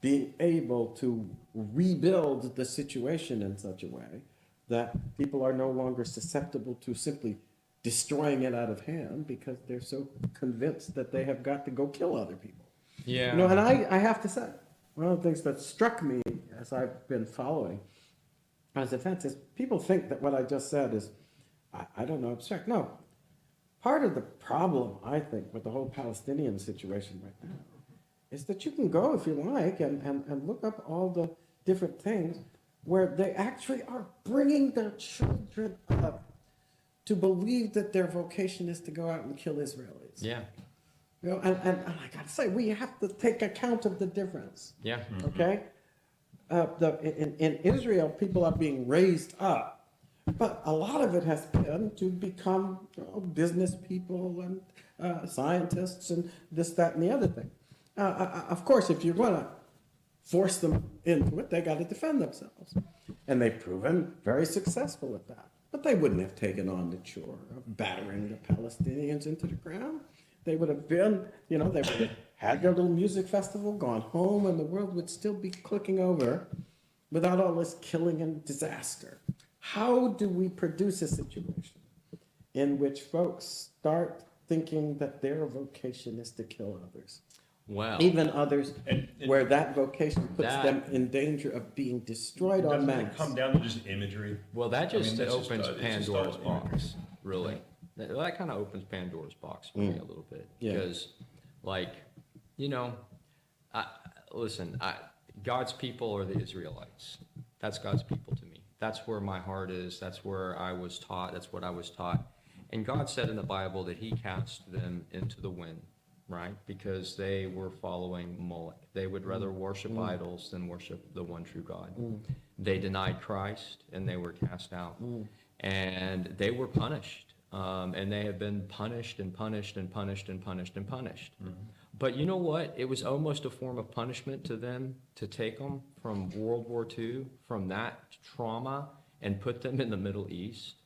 being able to rebuild the situation in such a way that people are no longer susceptible to simply destroying it out of hand because they're so convinced that they have got to go kill other people. Yeah. And I have to say, one of the things that struck me as I've been following as events is people think that what I just said is, I don't know, abstract. No. Part of the problem, I think, with the whole Palestinian situation right now is that you can go, if you like, and look up all the different things where they actually are bringing their children up to believe that their vocation is to go out and kill Israelis. Yeah. And I got to say, we have to take account of the difference. Yeah. Okay? In Israel, people are being raised up, but a lot of it has been to become business people and scientists and this, that, and the other thing. Of course, if you're going to force them into it, they got to defend themselves. And they've proven very successful at that. But they wouldn't have taken on the chore of battering the Palestinians into the ground. They would have been, they would have had their little music festival, gone home, and the world would still be clicking over without all this killing and disaster. How do we produce a situation in which folks start thinking that their vocation is to kill others? Well. Even others And where that vocation puts That- them in danger of being destroyed en Doesn't masse. it come down to just imagery? Well, that just that's just, opens it's just Pandora's all imagery. box, really. That kind of opens Pandora's box for me a little bit. Yeah. Because, God's people are the Israelites. That's God's people to me. That's where my heart is. That's where I was taught. That's what I was taught. And God said in the Bible that he cast them into the wind, right? Because they were following Moloch. They would rather worship idols than worship the one true God. They denied Christ, and they were cast out. And they were punished. And they have been punished and punished and punished and punished and punished. But you know what? It was almost a form of punishment to them to take them from World War II, from that trauma, and put them in the Middle East.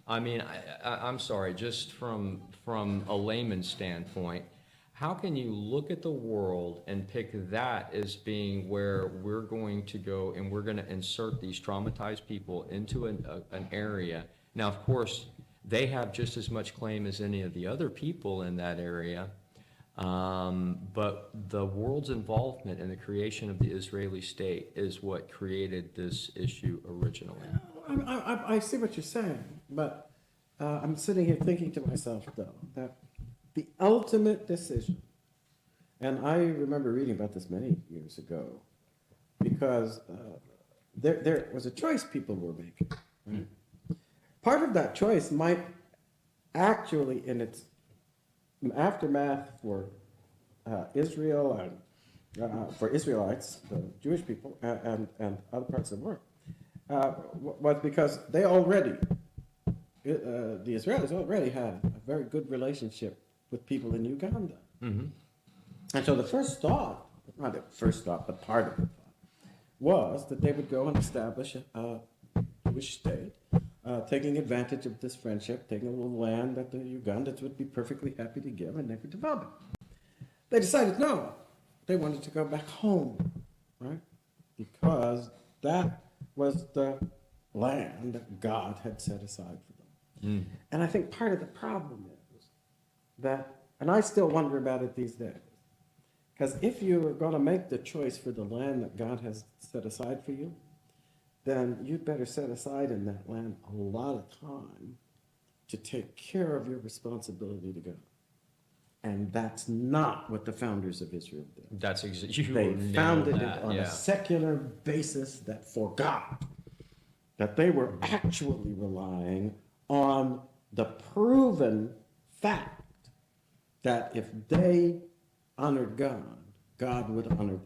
I mean, I'm sorry, just from a layman's standpoint, how can you look at the world and pick that as being where we're going to go and we're going to insert these traumatized people into an area? Now, of course, they have just as much claim as any of the other people in that area, but the world's involvement in the creation of the Israeli state is what created this issue originally. I see what you're saying, but I'm sitting here thinking to myself, though, that the ultimate decision, and I remember reading about this many years ago, because there was a choice people were making. Right? Part of that choice might actually, in its aftermath for Israel and for Israelites, the Jewish people, and other parts of the world, was because they already, the Israelis already had a very good relationship with people in Uganda. And so the first thought, not the first thought, but part of the thought, was that they would go and establish a Jewish state, taking advantage of this friendship, taking a little land that the Ugandans would be perfectly happy to give, and they would develop it. They decided no, they wanted to go back home, right? Because that was the land that God had set aside for them. And I think part of the problem is that, and I still wonder about it these days, because if you are going to make the choice for the land that God has set aside for you, then you'd better set aside in that land a lot of time to take care of your responsibility to God. And that's not what the founders of Israel did. That's exactly, They founded it on a secular basis that forgot that they were actually relying on the proven fact that if they honored God, God would honor them.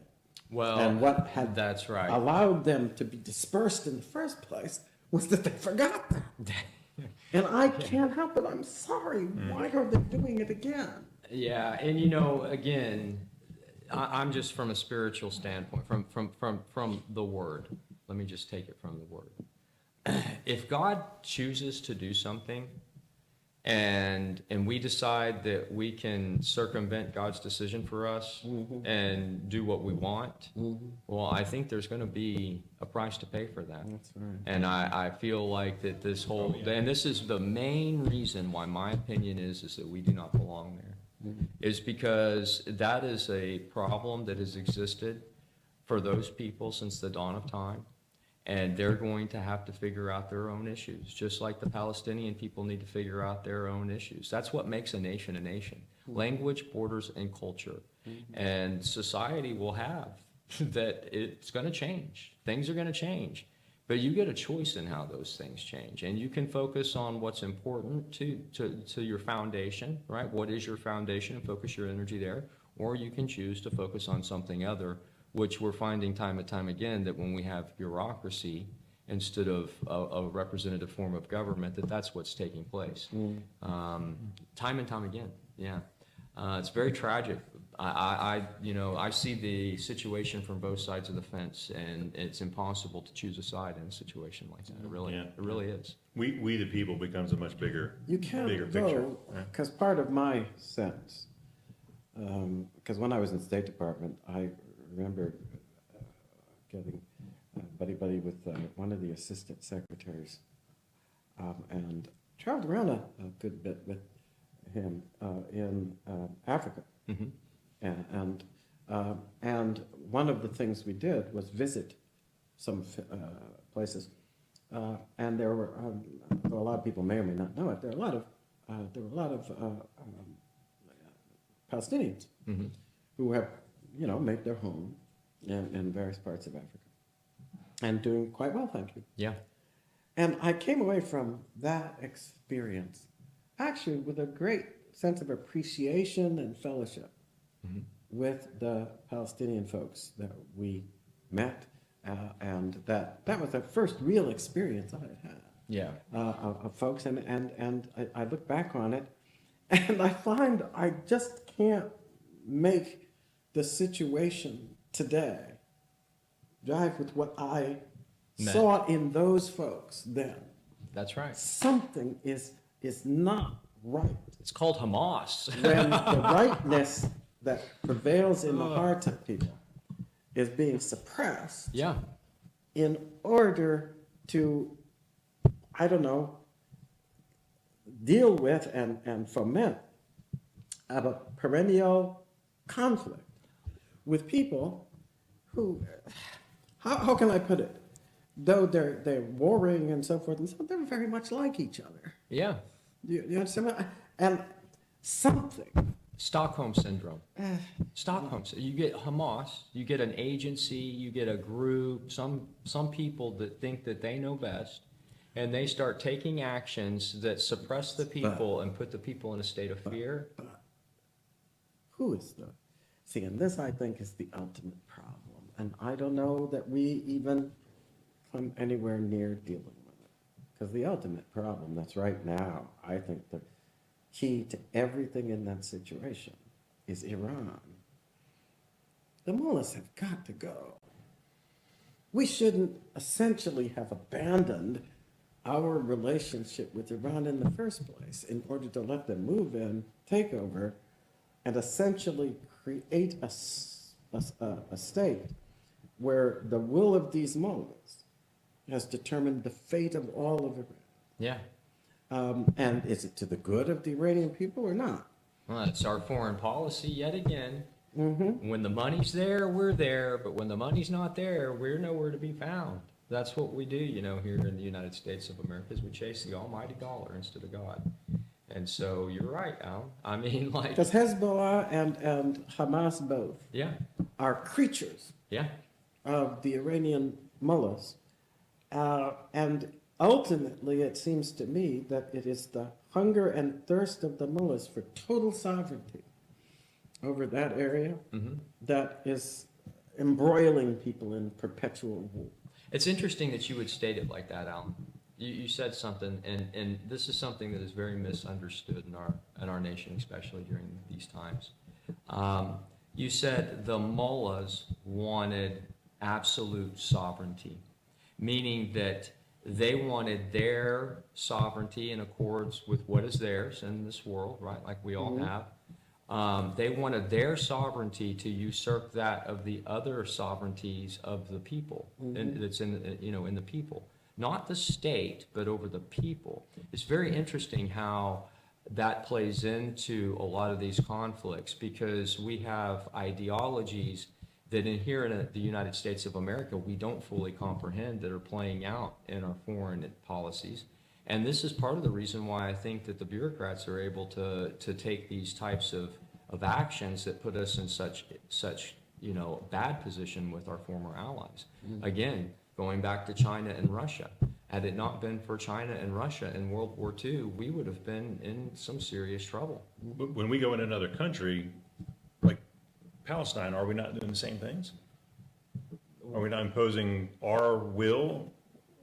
Well, And what had that's right. allowed them to be dispersed in the first place was that they forgot that. And I can't help it. I'm sorry. Why are they doing it again? Yeah, and you know, again, I'm just from a spiritual standpoint, from the Word. Let me just take it from the Word. If God chooses to do something, and we decide that we can circumvent God's decision for us and do what we want, well, I think there's going to be a price to pay for that. That's right. And I feel like that this whole, and this is the main reason why my opinion is that we do not belong there, is because that is a problem that has existed for those people since the dawn of time. And they're going to have to figure out their own issues, just like the Palestinian people need to figure out their own issues. That's what makes a nation a nation. Language, borders, and culture. And society will have that it's going to change. Things are going to change. But you get a choice in how those things change. And you can focus on what's important to your foundation, right? What is your foundation, and focus your energy there. Or you can choose to focus on something other, which we're finding time and time again that when we have bureaucracy instead of a representative form of government, that's what's taking place. Time and time again, yeah. It's very tragic. I see the situation from both sides of the fence, and it's impossible to choose a side in a situation like that. It really is. We the people becomes a much bigger, You can't bigger picture. go, because part of my sense, because when I was in the State Department, I remember getting buddy with one of the assistant secretaries, and traveled around a good bit with him in Africa. And one of the things we did was visit some places, and there were a lot of people may or may not know it. There were a lot of Palestinians who have made their home in various parts of Africa, and doing quite well, thank you. Yeah. And I came away from that experience actually with a great sense of appreciation and fellowship with the Palestinian folks that we met, and that was the first real experience I had had. Yeah. Of folks, and I look back on it, and I find I just can't make the situation today jive with what I saw in those folks then. That's right. Something is not right It's called Hamas. when the rightness that prevails in the hearts of people is being suppressed Yeah. in order to, I don't know, deal with and foment a perennial conflict with people who, how can I put it? Though they're warring and so forth and so on, they're very much like each other. Yeah. You understand? And something. Stockholm Syndrome. Stockholm. You get Hamas, you get an agency, you get a group, some people that think that they know best, and they start taking actions that suppress the people and put the people in a state of fear. But who is the? See, and this I think is the ultimate problem. And I don't know that we even come anywhere near dealing with it. Because the ultimate problem that's right now, I think the key to everything in that situation is Iran. The mullahs have got to go. We shouldn't essentially have abandoned our relationship with Iran in the first place in order to let them move in, take over, and essentially create a state where the will of these mullahs has determined the fate of all of Iran. Yeah. And is it to the good of the Iranian people or not? Well, it's our foreign policy yet again. Mm-hmm. When the money's there, we're there, but when the money's not there, we're nowhere to be found. That's what we do, here in the United States of America, is we chase the almighty dollar instead of God. And so you're right, Al. I mean, like... Because Hezbollah and Hamas both Yeah, are creatures yeah, of the Iranian mullahs. And ultimately, it seems to me that it is the hunger and thirst of the mullahs for total sovereignty over that area that is embroiling people in perpetual war. It's interesting that you would state it like that, Al. You said something, and this is something that is very misunderstood in our nation, especially during these times. You said the mullahs wanted absolute sovereignty, meaning that they wanted their sovereignty in accordance with what is theirs in this world, right? Like we all have. They wanted their sovereignty to usurp that of the other sovereignties of the people, and that's in the people, not the state, but over the people. It's very interesting how that plays into a lot of these conflicts, because we have ideologies that here in the United States of America we don't fully comprehend, that are playing out in our foreign policies. And this is part of the reason why I think that the bureaucrats are able to take these types of actions that put us in such bad position with our former allies. Again, going back to China and Russia. Had it not been for China and Russia in World War II, we would have been in some serious trouble. But when we go in another country, like Palestine, are we not doing the same things? Are we not imposing our will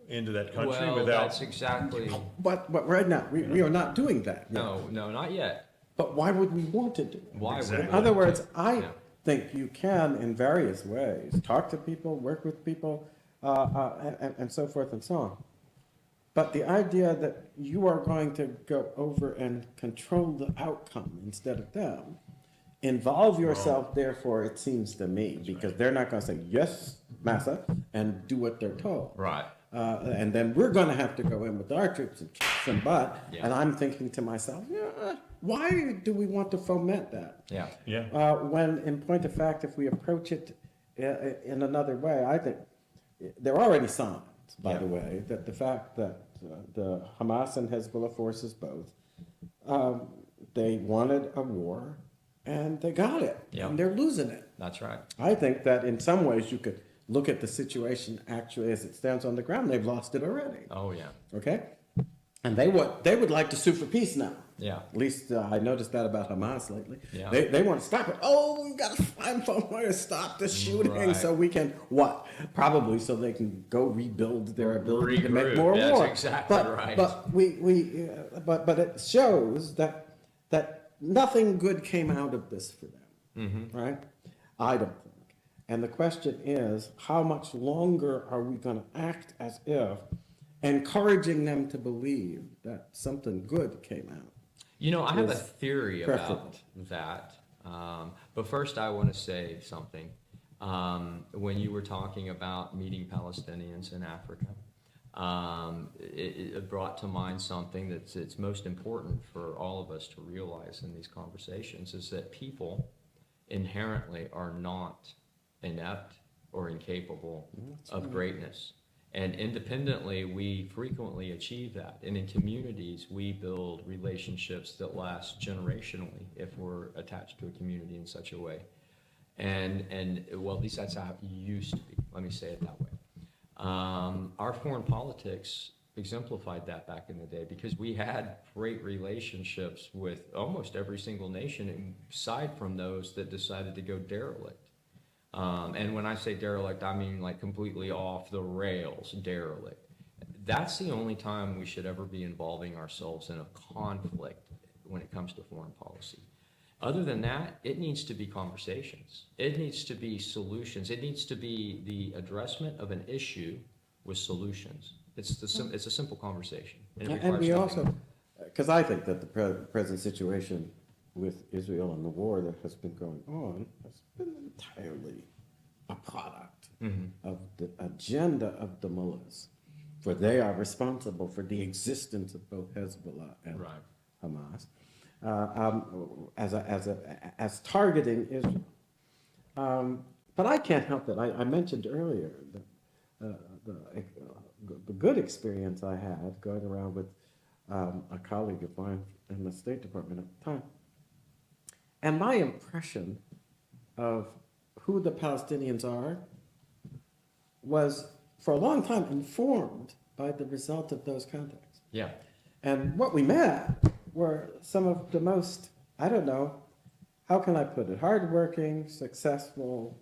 into that country Well, without? that's exactly... But right now, we are not doing that. No, not yet. But why would we want to do it? Why Exactly. In other words, I Yeah. think you can, in various ways, talk to people, work with people, and so forth and so on. But the idea that you are going to go over and control the outcome instead of them, involve yourself, therefore, it seems to me, because they're not going to say, yes, massa, and do what they're told. Right. And then we're going to have to go in with our troops and kick some butt. Yeah. And I'm thinking to myself, why do we want to foment that? Yeah. Yeah. When, in point of fact, if we approach it in another way, I think there are already signs, by the way, that the fact that the Hamas and Hezbollah forces both, they wanted a war, and they got it, and they're losing it. That's right. I think that in some ways you could look at the situation actually as it stands on the ground. They've lost it already. Oh, yeah. Okay? And they would like to sue for peace now. Yeah. At least I noticed that about Hamas lately. Yeah. They want to stop it. Oh, we got to find somewhere to stop the shooting Right. so we can, what? Probably so they can go rebuild their ability to make Regroup. more That's war. exactly but, right. But it shows that nothing good came out of this for them, right? I don't think. And the question is, how much longer are we going to act as if encouraging them to believe that something good came out? You know, I have a is theory preferable. about that. But first, I want to say something. When you were talking about meeting Palestinians in Africa, it brought to mind something it's most important for all of us to realize in these conversations is that people inherently are not inept or incapable of greatness. And independently, we frequently achieve that. And in communities, we build relationships that last generationally if we're attached to a community in such a way. And well, at least that's how it used to be. Let me say it that way. Our foreign politics exemplified that back in the day because we had great relationships with almost every single nation, aside from those that decided to go derelict. And when I say derelict, I mean like completely off the rails derelict. That's the only time we should ever be involving ourselves in a conflict when it comes to foreign policy. Other than that, it needs to be conversations. It needs to be solutions. It needs to be the addressment of an issue with solutions. It's a simple conversation. And it And requires we nothing also, because I think that the present situation with Israel and the war that has been going on has been entirely a product of the agenda of the mullahs, for they are responsible for the existence of both Hezbollah and Right. Hamas, as targeting Israel. But I can't help it. I mentioned earlier the good experience I had going around with a colleague of mine in the State Department at the time. And my impression of who the Palestinians are was, for a long time, informed by the result of those contacts. Yeah. And what we met were some of the most, I don't know, how can I put it, hardworking, successful,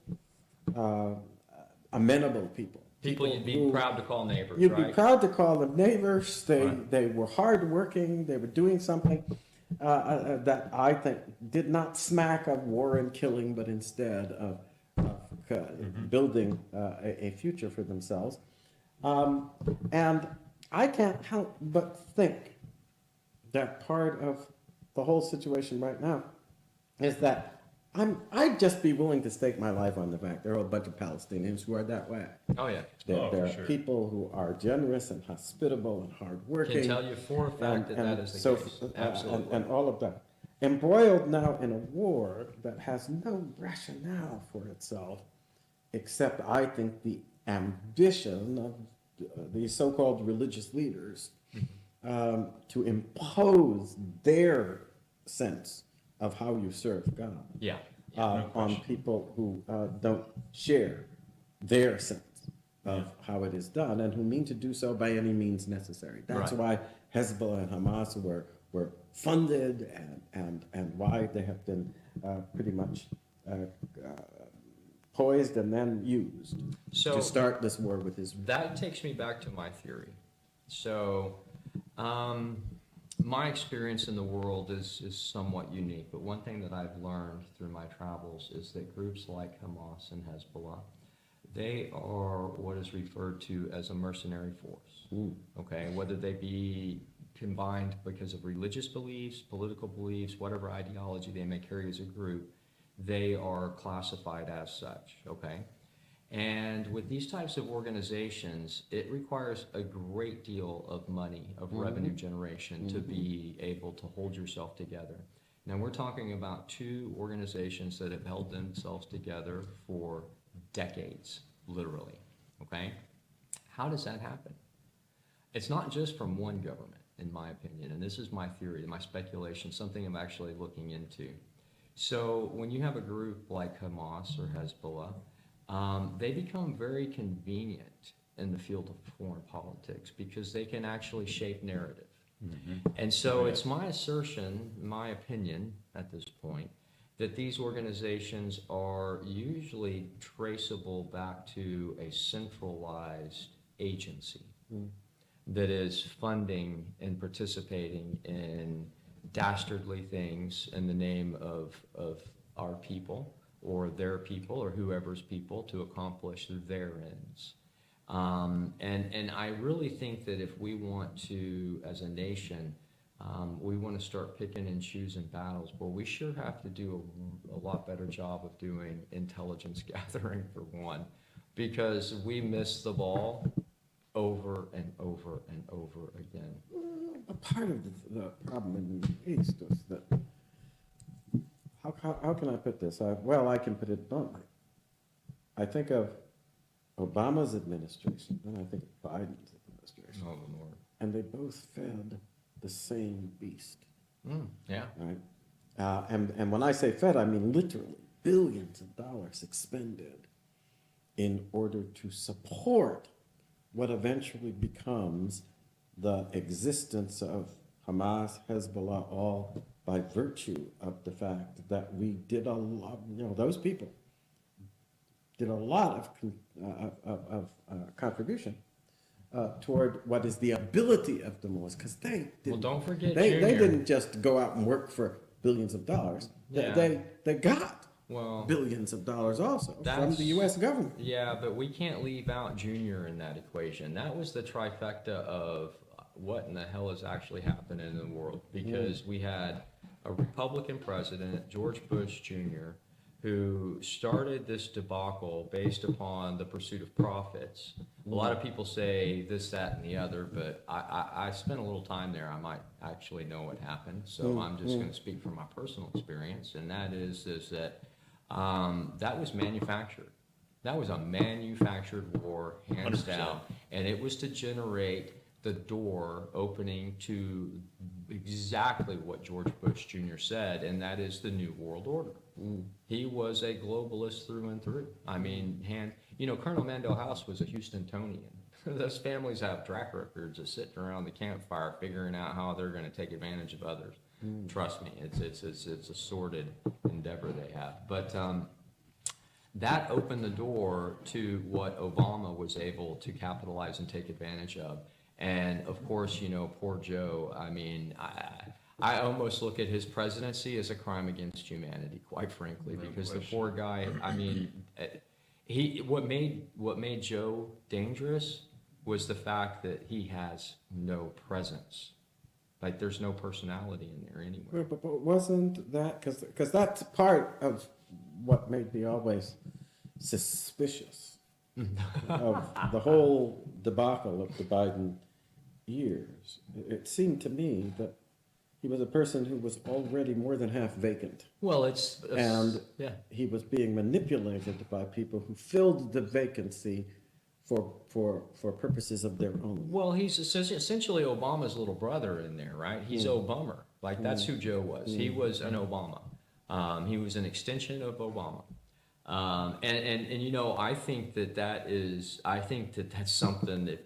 amenable people. People you'd be proud to call neighbors, You'd right? be proud to call them neighbors. Right. They were hardworking. They were doing something that I think did not smack of war and killing, but instead of building a future for themselves. And I can't help but think that part of the whole situation right now is that I'd just be willing to stake my life on the fact there are a bunch of Palestinians who are that way. Oh, yeah. There are sure. people who are generous and hospitable and hardworking. Can tell you for a fact that is the so, case. Absolutely. And all of that. Embroiled now in a war that has no rationale for itself, except, I think, the ambition of these so-called religious leaders to impose their sense of how you serve God Yeah. on people who don't share their sense of how it is done and who mean to do so by any means necessary. That's Right. why Hezbollah and Hamas were funded and why they have been pretty much poised and then used So- to start this war with Israel. That takes me back to my theory. So, my experience in the world is somewhat unique, but one thing that I've learned through my travels is that groups like Hamas and Hezbollah, they are what is referred to as a mercenary force. Okay, whether they be combined because of religious beliefs, political beliefs, whatever ideology they may carry as a group, they are classified as such, okay? And with these types of organizations, it requires a great deal of money, of revenue generation to be able to hold yourself together. Now we're talking about two organizations that have held themselves together for decades, literally, okay? How does that happen? It's not just from one government, in my opinion, and this is my theory, my speculation, something I'm actually looking into. So when you have a group like Hamas or Hezbollah, they become very convenient in the field of foreign politics because they can actually shape narrative. And so it's my assertion, my opinion at this point, that these organizations are usually traceable back to a centralized agency that is funding and participating in dastardly things in the name of our people or their people or whoever's people to accomplish their ends. And I really think that if we want to, as a nation, we want to start picking and choosing battles, well, we sure have to do a lot better job of doing intelligence gathering for one, because we miss the ball over and over and over again. A part of the problem in the East is that, how can I put this? Well, I can put it bluntly. I think of Obama's administration, and I think of Biden's administration, Oh, Lord. and they both fed the same beast, Yeah. right? And when I say fed, I mean literally billions of dollars expended in order to support what eventually becomes the existence of Hamas, Hezbollah, all by virtue of the fact that we did a lot, those people did a lot of contribution toward what is the ability of the Moors, because they didn't, don't forget they Junior. didn't just go out and work for billions of dollars. Yeah. They got Well, billions of dollars also from that's- the U.S. government. yeah, but we can't leave out Junior in that equation. That was the trifecta of what in the hell is actually happening in the world, because we had a Republican president, George Bush Jr., who started this debacle based upon the pursuit of profits. A lot of people say this, that, and the other, but I spent a little time there. I might actually know what happened, so I'm just going to speak from my personal experience, and that is that that was manufactured. That was a manufactured war, hands 100%. down, and it was to generate the door opening to exactly what George Bush Jr. said, and that is the New World Order. He was a globalist through and through. I mean, Colonel Mandel House was a Houstonian. Those families have track records of sitting around the campfire figuring out how they're going to take advantage of others. Trust me, it's a sordid endeavor they have. But that opened the door to what Obama was able to capitalize and take advantage of. And of course, poor Joe, I mean, I almost look at his presidency as a crime against humanity, quite frankly, because the poor guy, I mean, what made Joe dangerous was the fact that he has no presence. Like, there's no personality in there anywhere. But wasn't that, because that's part of what made me always suspicious of the whole debacle of the Biden years. It seemed to me that he was a person who was already more than half vacant. Well, And yeah. he was being manipulated by people who filled the vacancy for purposes of their own. Well, he's essentially Obama's little brother in there, right? He's Obama. Like, that's who Joe was. He was an Obama. He was an extension of Obama. And I think that's something, if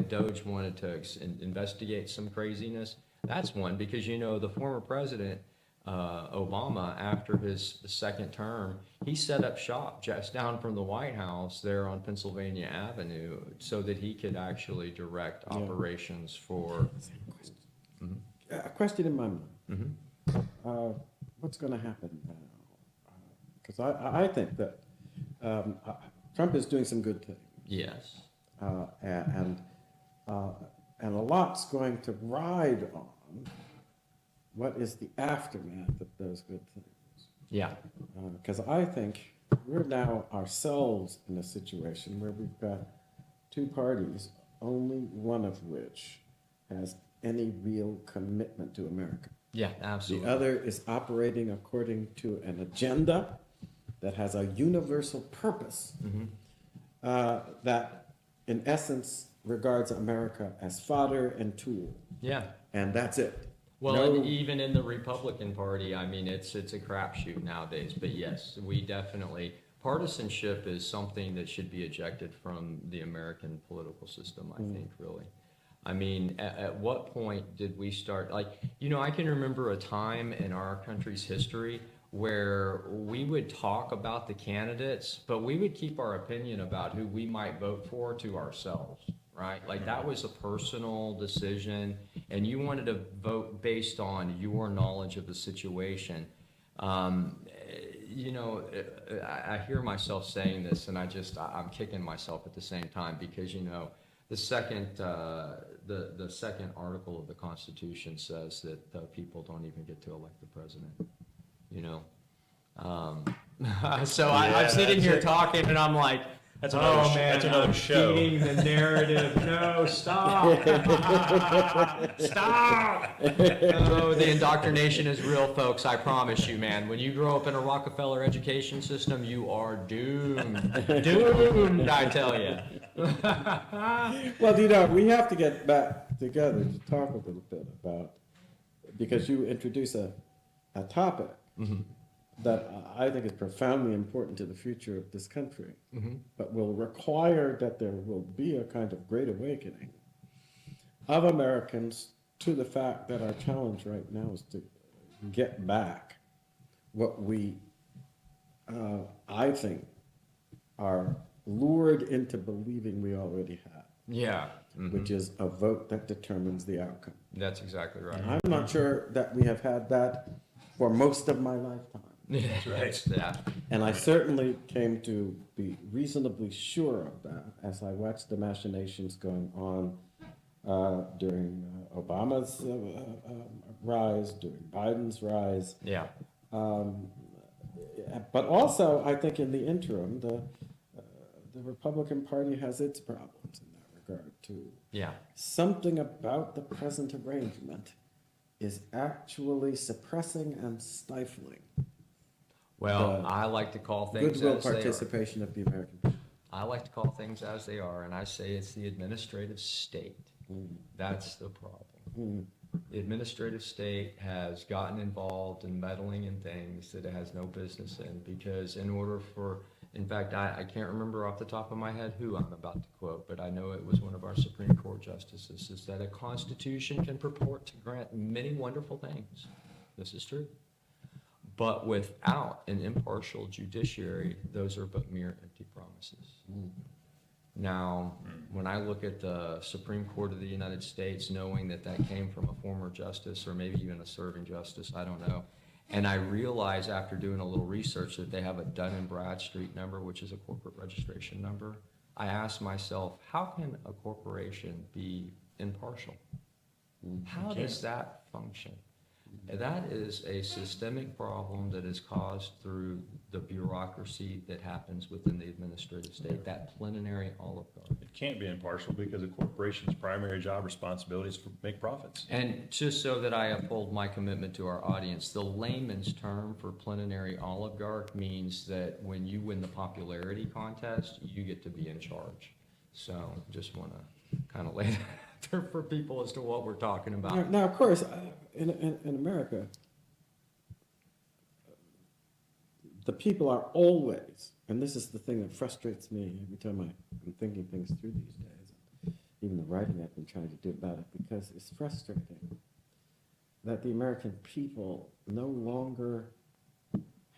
Doge wanted to investigate some craziness, that's one, because the former president, Obama, after his second term, he set up shop just down from the White House there on Pennsylvania Avenue so that he could actually direct operations for... A question in my mind. What's going to happen now? Because I think that Trump is doing some good things. Yes. And a lot's going to ride on what is the aftermath of those good things. Yeah. Because I think we're now ourselves in a situation where we've got two parties, only one of which has any real commitment to America. Yeah, absolutely. The other is operating according to an agenda that has a universal purpose that, in essence, regards America as fodder and tool. Yeah. And that's it. Well, and even in the Republican Party, I mean, it's a crapshoot nowadays. But yes, we definitely, partisanship is something that should be ejected from the American political system, I think, really. I mean, at what point did we start, like, I can remember a time in our country's history where we would talk about the candidates, but we would keep our opinion about who we might vote for to ourselves, right? Like, that was a personal decision, and you wanted to vote based on your knowledge of the situation. I hear myself saying this, and I'm kicking myself at the same time, because, the second article of the Constitution says that the people don't even get to elect the president. So I'm sitting here talking, and I'm like, That's another, that's another show. Feeding the narrative. No, stop. Stop. Oh, the indoctrination is real, folks. I promise you, man. When you grow up in a Rockefeller education system, you are doomed. Doomed, I tell you. Well, we have to get back together to talk a little bit about, because you introduce a topic that I think is profoundly important to the future of this country, but will require that there will be a kind of great awakening of Americans to the fact that our challenge right now is to get back what we, I think, are lured into believing we already have. Yeah. Which is a vote that determines the outcome. That's exactly right. I'm not sure that we have had that for most of my lifetime. That's right. Yeah. And I certainly came to be reasonably sure of that as I watched the machinations going on during Obama's rise, during Biden's rise. Yeah. But also, I think in the interim, the Republican Party has its problems in that regard too. Yeah. Something about the present arrangement is actually suppressing and stifling. Well, I like to call things goodwill as they are. participation of the American people. I like to call things as they are, and I say it's the administrative state. That's the problem. The administrative state has gotten involved in meddling in things that it has no business in, because in order for, in fact, I can't remember off the top of my head who I'm about to quote, but I know it was one of our Supreme Court justices, is that a constitution can purport to grant many wonderful things. This is true. But without an impartial judiciary, those are but mere empty promises. Now, when I look at the Supreme Court of the United States, knowing that that came from a former justice or maybe even a serving justice, I don't know, and I realize after doing a little research that they have a Dun and Bradstreet number, which is a corporate registration number, I asked myself, how can a corporation be impartial? How does that function? That is a systemic problem that is caused through the bureaucracy that happens within the administrative state, that plenary olive garden. It can't be impartial because a corporation's primary job responsibility is to make profits. And just so that I uphold my commitment to our audience, the layman's term for plenary oligarch means that when you win the popularity contest, you get to be in charge. So just want to kind of lay that out there for people as to what we're talking about. Now, of course, in America, the people are always, and this is the thing that frustrates me every time I'm thinking things through these days, even the writing I've been trying to do about it, because it's frustrating that the American people no longer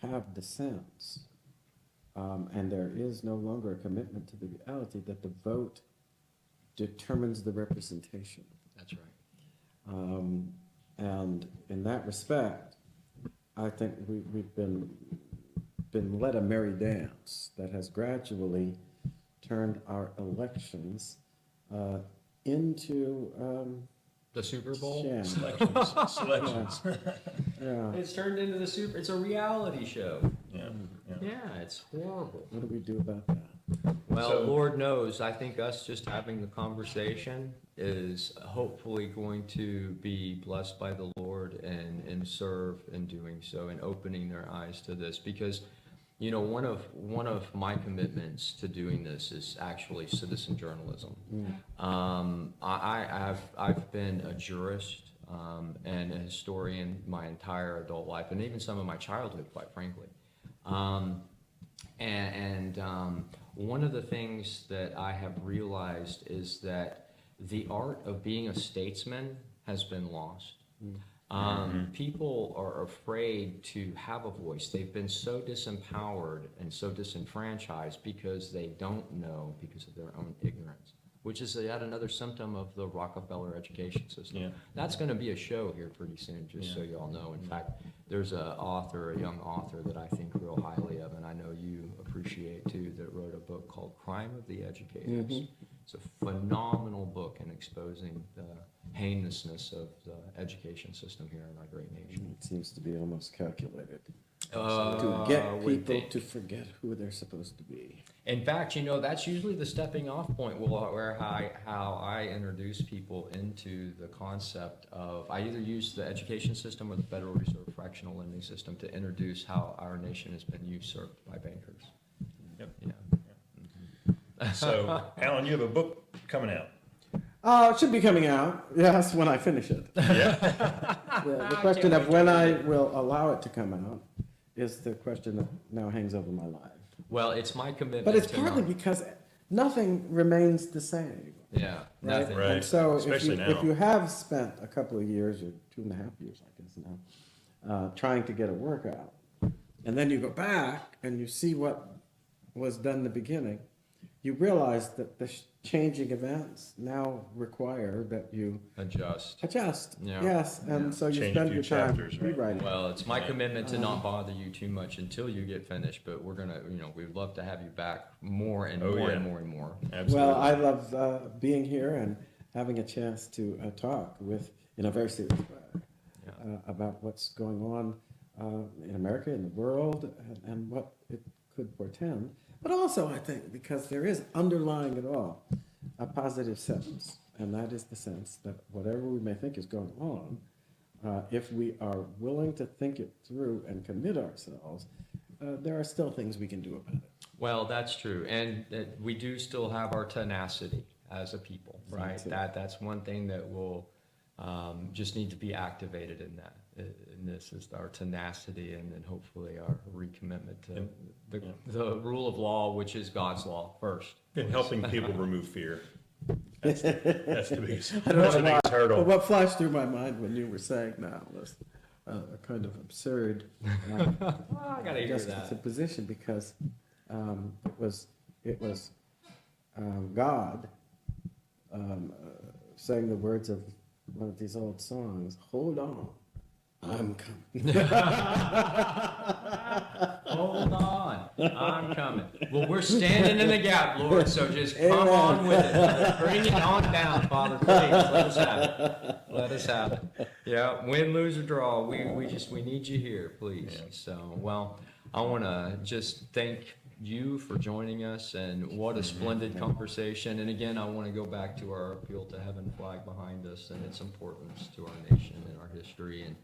have the sense, and there is no longer a commitment to the reality that the vote determines the representation. That's right. And in that respect, I think we've been led a merry dance that has gradually turned our elections into The Super Bowl? sham. Selections. Yeah. It's turned into it's a reality show. Yeah. Yeah, it's horrible. What do we do about that? Well, So- Lord knows, I think us just having the conversation is hopefully going to be blessed by the Lord and serve in doing so and opening their eyes to this, because one of my commitments to doing this is actually citizen journalism. I've been a jurist and a historian my entire adult life, and even some of my childhood, quite frankly. One of the things that I have realized is that the art of being a statesman has been lost. People are afraid to have a voice. They've been so disempowered and so disenfranchised because they don't know, because of their own ignorance, which is yet another symptom of the Rockefeller education system. Yeah. That's going to be a show here pretty soon, just so you all know. In fact, there's a young author that I think real highly of, and I know you appreciate too, that wrote a book called Crime of the Educators. It's a phenomenal book in exposing the heinousness of the education system here in our great nation. It seems to be almost calculated to get people to forget who they're supposed to be. In fact, you know, that's usually the stepping off point where how I introduce people into the concept of, I either use the education system or the Federal Reserve fractional lending system to introduce how our nation has been usurped by bankers. Yep. Yeah. So, Alan, you have a book coming out. It should be coming out, yes, when I finish it. Yeah. The question of when I will allow it to come out is the question that now hangs over my life. Well, it's my commitment. But it's to partly not- because nothing remains the same. Yeah, Right? nothing. Right. And so Especially now. if you have spent a couple of years, or 2.5 years, I guess now, trying to get a workout, and then you go back and you see what was done in the beginning, you realize that the changing events now require that you Adjust. adjust. Yeah. Yes, and so you Change a spend few your time chapters, right? rewriting. Well, it's my commitment to not bother you too much until you get finished, but we're gonna, we'd love to have you back more and Oh, more yeah. and more and more. Absolutely. Well, I love being here and having a chance to talk in a very serious way about what's going on in America, in the world, and what it could portend. But also, I think, because there is underlying it all a positive sense, and that is the sense that whatever we may think is going on, if we are willing to think it through and commit ourselves, there are still things we can do about it. Well, that's true, and we do still have our tenacity as a people, right? That's one thing that will just need to be activated in that. And this is our tenacity, and then hopefully our recommitment to the rule of law, which is God's law first. And helping people remove fear. That's the biggest, I don't know that's the why, biggest hurdle. but what flashed through my mind when you were saying now was a kind of absurd I gotta hear that. position, because it was God saying the words of one of these old songs, "Hold on, I'm coming." Hold on, I'm coming. Well, we're standing in the gap, Lord, so just come on with it. Bring it on down, Father, please. Let us have it. Let us have it. Yeah, win, lose, or draw, we need you here, please. Yeah. So, well, I want to just thank you for joining us, and what a splendid conversation. And again, I want to go back to our appeal to heaven flag behind us and its importance to our nation and our history. And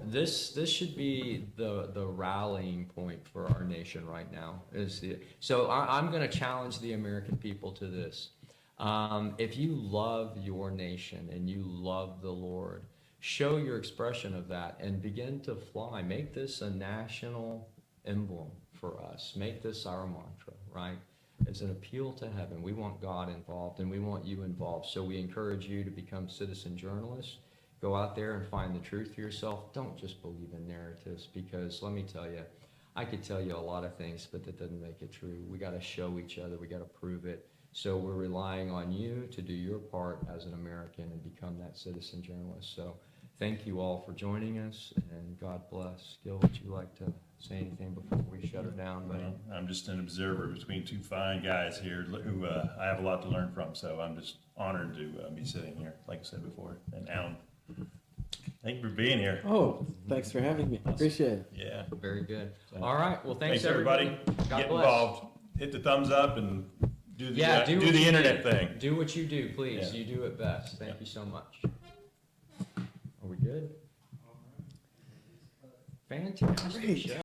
this should be the rallying point for our nation right now. So I'm going to challenge the American people to this. If you love your nation and you love the Lord, show your expression of that and begin to fly. Make this a national emblem for us. Make this our mantra, right? It's an appeal to heaven. We want God involved, and we want you involved. So we encourage you to become citizen journalists. Go out there and find the truth for yourself. Don't just believe in narratives, because let me tell you, I could tell you a lot of things, but that doesn't make it true. We got to show each other. We got to prove it. So we're relying on you to do your part as an American and become that citizen journalist. So thank you all for joining us, and God bless. Gil, would you like to say anything before we shut her down? Buddy? Well, I'm just an observer between two fine guys here who I have a lot to learn from, so I'm just honored to be sitting here, like I said before. And Alan, thank you for being here. Oh, thanks for having me. Appreciate it. Yeah. Very good. All right. Well, thanks everybody. God Get bless. involved. Hit the thumbs up and do the, Yeah, do do what the you internet do. thing. Do what you do, please. Yeah. You do it best. Thank you so much. Are we good? Fantastic Great. show.